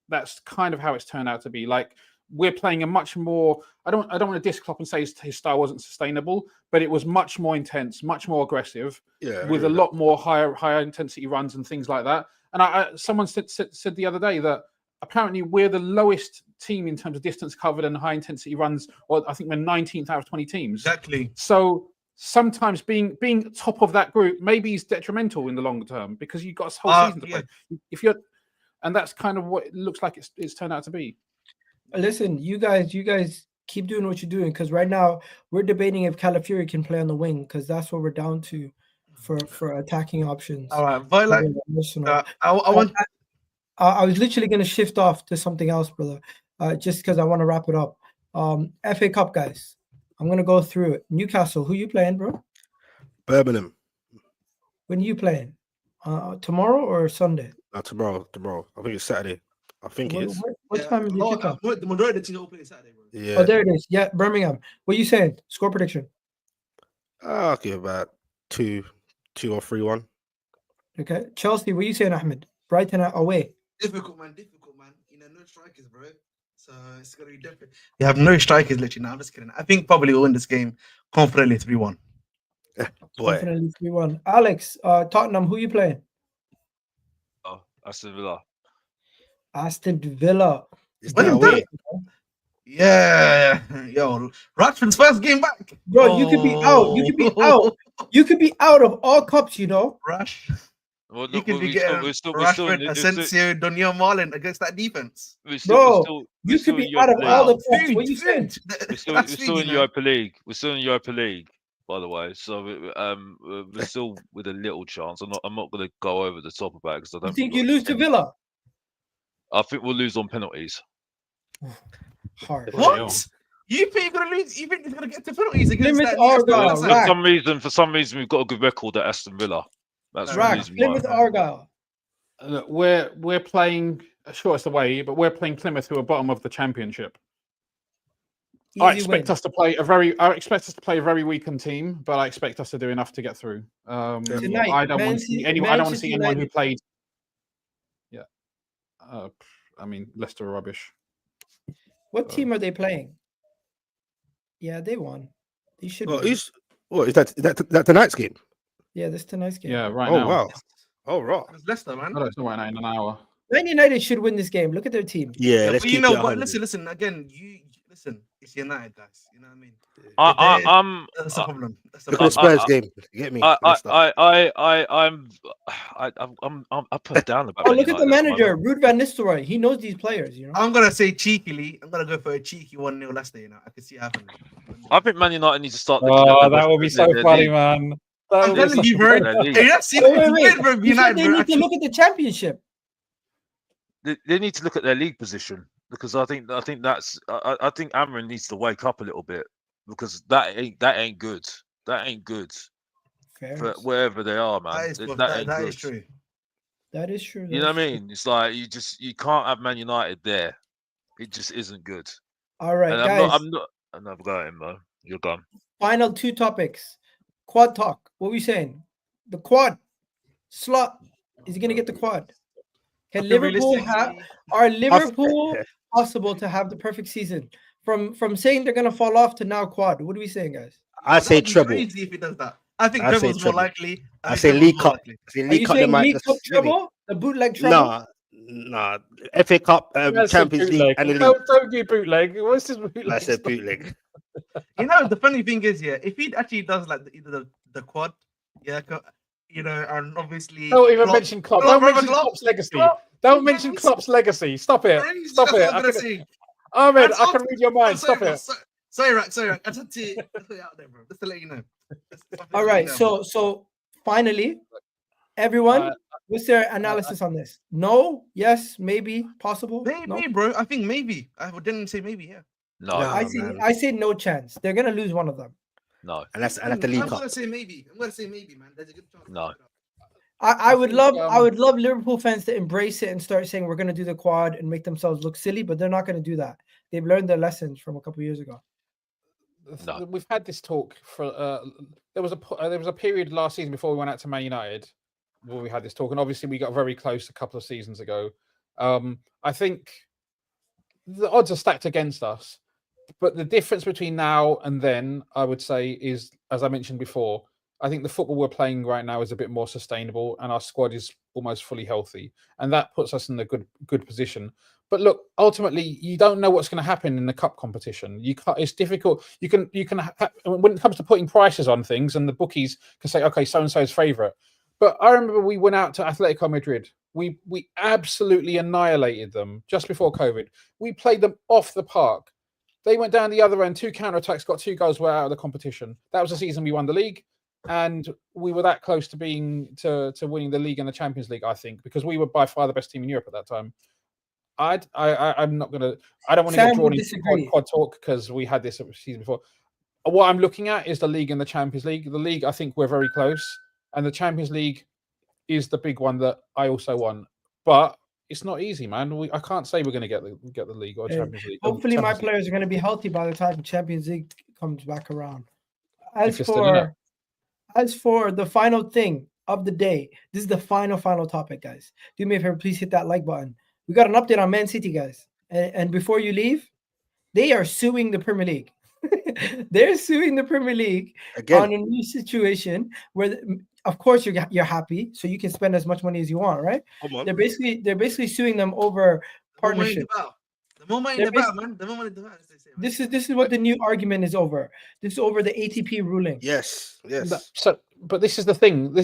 that's kind of how it's turned out to be. Like, we're playing a much more, I don't want to diss Klopp and say his style wasn't sustainable, but it was much more intense, much more aggressive, with a lot more higher intensity runs and things like that. And someone said the other day that apparently we're the lowest team in terms of distance covered and high intensity runs, or I think we're 19th out of 20 teams. Exactly. So sometimes being top of that group maybe is detrimental in the longer term, because you've got a whole season to play. If you're, and that's kind of what it looks like it's turned out to be. Listen, you guys keep doing what you're doing, because right now we're debating if Calafiori can play on the wing, because that's what we're down to for attacking options. All right, Violet. I was literally going to shift off to something else, brother, just because I want to wrap it up. FA Cup, guys. I'm going to go through it. Newcastle, who you playing, bro? Birmingham. When you playing? Tomorrow or Sunday? Tomorrow. I think it's Saturday. I think it is. What time is the kickoff? The majority of the teams will play Saturday, bro. Yeah. Oh, there it is. Yeah, Birmingham. What are you saying? Score prediction? I'll give about 2 or 3-1. Okay. Chelsea, what are you saying, Ahmed? Brighton away. Difficult, man. You know, no strikers, bro. So it's going to be different. You have no strikers, literally. No, I'm just kidding. I think probably we'll win this game confidently 3-1. Confidently 3-1. Alex, Tottenham, who you playing? Oh, Aston Villa. Aston Villa. Yeah. Yo, Rashford's first game back. Bro, you could be out. You could be out. You could be out of all cups, you know. Rush. Well, You look, could be getting Rashford, Asensio, Daniel Marlin against that defense. You could be out of all the cups. What are you saying? We're still in Europa League. We're still in Europa League, by the way. So we're still with a little chance. I'm not going to go over the top of that, because I don't think you lose to Villa. I think we'll lose on penalties. Hard. What? You think you're gonna lose? You think you're gonna get to penalties against that? For some reason, we've got a good record at Aston Villa. That's right. Plymouth Argyle. Look, we're playing. Sure, it's away, but we're playing Plymouth, who are bottom of the Championship. I expect us to play a very weakened team, but I expect us to do enough to get through. Tonight, I don't want to see anyone who played. Yeah, I mean, Leicester are rubbish. What team are they playing? Yeah, they won. They should. Is that tonight's game? Yeah, this tonight's game. Yeah, right now. now. Wow. Oh, right. It's Leicester, man. No, it's not right now, in an hour. Man United should win this game. Look at their team. Yeah, let's but keep but listen. Again, listen. It's United, guys. You know what I mean? That's the problem. Look at the Spurs game. You get me? I'm put down about. Oh, look at the manager, Ruud van Nistelrooy. He knows these players. You know. I'm gonna say cheekily. I'm gonna go for a cheeky 1-0 Leicester. You know, I can see it happening. I think Man United need to start. That would be so funny, man. I'm telling you, bro. Wait. They need to look at the championship. They need to look at their league position, because I think that's I think Amrin needs to wake up a little bit, because that ain't good. That ain't good. Fair. For wherever they are, man. That is true. That is true. You know what I mean? It's like you can't have Man United there. It just isn't good. All right, and guys. I'm not going, Mo. You're gone. Final 2 topics. Quad talk. What are we saying? The quad slot. Is he going to get the quad? Can Liverpool are Liverpool possible to have the perfect season? From saying they're going to fall off to now quad. What are we saying, guys? I say treble. Crazy if he does that. I think treble's more likely. I say League Cup. Are you saying League Cup treble? The bootleg treble? Nah. FA Cup, Champions League, and the league. Don't do bootleg. What's this bootleg? I said bootleg. You know, the funny thing is, if he actually does like either the quad, you know, and obviously don't even mention Klopp. Don't mention Klopp's legacy. Don't mention Klopp's legacy. Stop it. Stop it. Ahmed, I can read your mind. Stop it. Sorry, Rack. I just put it out there, bro. Just to let you know. All right. So finally, everyone, what's their analysis on this? No, yes, maybe, possible. Maybe, no? Bro. I think maybe. I didn't say maybe. Yeah. No, I say no chance. They're gonna lose one of them. No. and that's the I'm League gonna Cup. say maybe. I'm gonna say maybe, man. There's a good chance. No. I would think, love I would love Liverpool fans to embrace it and start saying we're going to do the quad and make themselves look silly, but they're not going to do that. They've learned their lessons from a couple of years ago. No. We've had this talk for there was a period last season before we went out to Man United where we had this talk, and obviously we got very close a couple of seasons ago. I think the odds are stacked against us, but the difference between now and then, I would say, is, as I mentioned before, I think the football we're playing right now is a bit more sustainable, and our squad is almost fully healthy, and that puts us in a good position. But look, ultimately, you don't know what's going to happen in the cup competition. You can't. It's difficult. You can when it comes to putting prices on things, and the bookies can say, okay, so and so's favourite. But I remember we went out to Atletico Madrid. We absolutely annihilated them just before COVID. We played them off the park. They went down the other end, 2 counter-attacks, got 2 goals, we're out of the competition. That was the season we won the league, and we were that close to winning the league and the Champions League, I think, because we were by far the best team in Europe at that time. I'm not gonna. I don't want to get drawn into quad talk because we had this season before. What I'm looking at is the league and the Champions League. The league, I think we're very close, and the Champions League is the big one that I also want. But it's not easy, man. I can't say we're going to get the league or Champions League. Hopefully, my players are going to be healthy by the time Champions League comes back around. As for the final thing of the day, this is the final topic, guys. Do me a favor, please hit that like button. We got an update on Man City, guys. And before you leave, they are suing the Premier League. They're suing the Premier League again on a new situation where, of course, you're happy, so you can spend as much money as you want, right? They're basically suing them over partnership. The more money, the better, man. The more money, the better. This is what the new argument is over. This is over the ATP ruling. Yes. But this is the thing.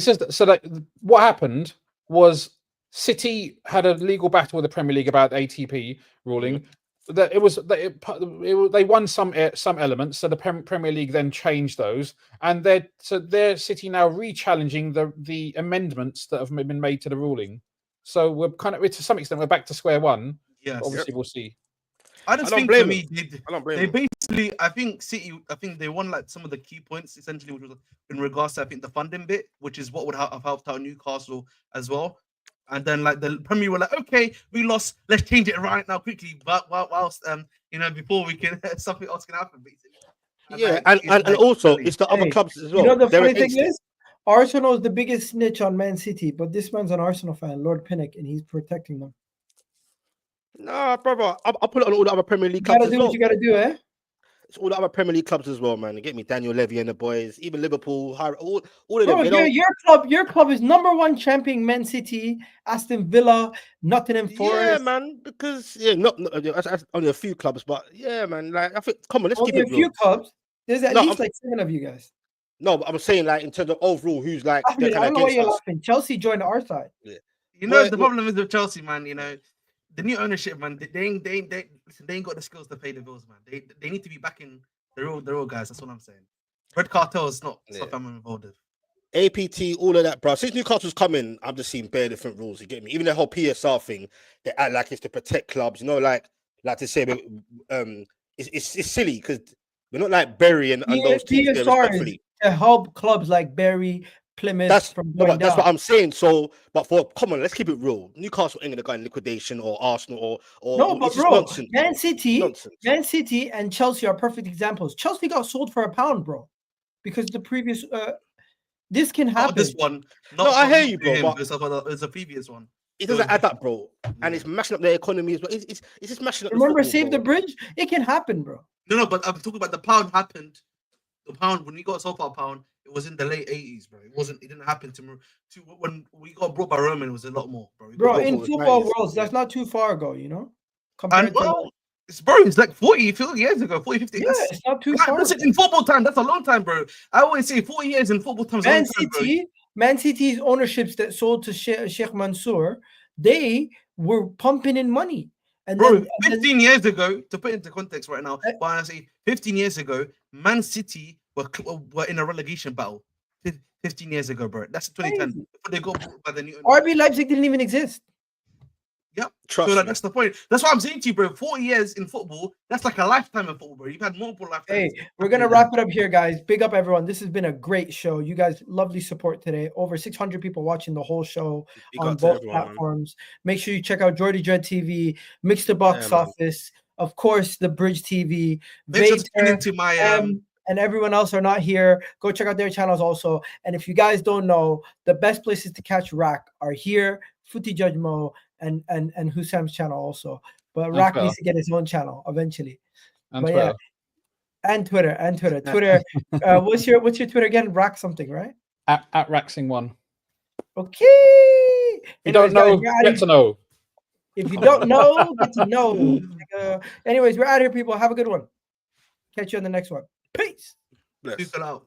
What happened was City had a legal battle with the Premier League about the ATP ruling. They won some elements, so the Premier League then changed those, and they're City now re-challenging the amendments that have been made to the ruling. So we're kind of, to some extent, we're back to square one. Yes, obviously we'll see. I think for me, they basically, I think City, they won like some of the key points essentially, which was in regards to the funding bit, which is what would have helped out Newcastle as well. And then like the Premier were like, okay, we lost, let's change it right now quickly, but whilst before we can something else can happen, basically. And also it's the other clubs as well. You know the funny thing is, Arsenal is the biggest snitch on Man City, but this man's an Arsenal fan, Lord Pinnock, and he's protecting them. Nah, brother, I'll put it on all the other Premier League clubs. You gotta do what you gotta do, eh? It's all the other Premier League clubs as well, man. Get me Daniel Levy and the boys, even Liverpool, all of them. Your club is #1 champion, Man City, Aston Villa, Nottingham Forest. Yeah, man. Because that's only a few clubs, but yeah, man. Like I think, come on, let's keep it real. A few clubs. There's at least like 7 of you guys. No, but I'm saying like in terms of overall, who's like? I don't know why you're laughing. Chelsea joined our side. Yeah. The problem is with Chelsea, man. The new ownership, man, they ain't got the skills to pay the bills, man. They need to be backing the real guys. That's what I'm saying. Red Cartel is not stuff I'm involved with. APT, all of that, bro. Since Newcastle's coming, I've just seen bare different rules. You get me? Even the whole PSR thing, they act like it's to protect clubs. Like to say, it's silly because we're not like Bury and those teams. PSR is to help clubs like Bury, Plymouth. That's what I'm saying. So, but come on, let's keep it real. Newcastle ain't gonna go in liquidation, or Arsenal, or no, but bro, nonsense, Man City and Chelsea are perfect examples. Chelsea got sold for £1, bro, because the previous this can happen. Not this one. I hear you, bro. But it's a previous one. It doesn't add up, bro, and it's mashing up their economy as well. It's just mashing up. Remember, Save the Bridge. It can happen, bro. No, but I'm talking about the pound happened. The pound, when we got sold for £1, it was in the late 80s, bro. It didn't happen to when we got brought by Roman. It was a lot more, bro. Bro, in football worlds, that's not too far ago, It's like 40 years ago, 40, 50 years. Yeah, it's not too far. Listen, in football time, that's a long time, bro. I always say 40 years in football time is a long time, Man City's ownerships that sold to Sheikh Mansour, they were pumping in money. And bro, 15 years ago, to put into context right now, but I say 15 years ago, Man City were in a relegation battle. 15 years ago, bro. That's 2010. They got brought by the new. RB Leipzig didn't even exist. Yep. Trust So me. that's the point. That's what I'm saying to you, bro. 40 years in football, that's like a lifetime in football, bro. You've had multiple lifetimes. Hey, we're gonna wrap it up here, guys. Big up everyone. This has been a great show. You guys, lovely support today. Over 600 people watching the whole show Big on up to both everyone, man. platforms. Make sure you check out Jordy Dread TV, Mix the Box Yeah, man. Office, of course, the Bridge TV, Thanks for tuning Vader, into my and everyone else are not here. Go check out their channels also. And if you guys don't know, the best places to catch Rack are here, Footy Judge Mo, and Husam's channel also. But And Rack Twitter. needs to get his own channel eventually. And But Twitter. yeah, and Twitter. Twitter. What's your Twitter again? Rack something, right? At Raxing1. Okay. If you Anyways, don't know, guys, we're get to know. if you don't know, get to know. Anyways, we're out here, people. Have a good one. Catch you on the next one. Peace. Bless. Peace out.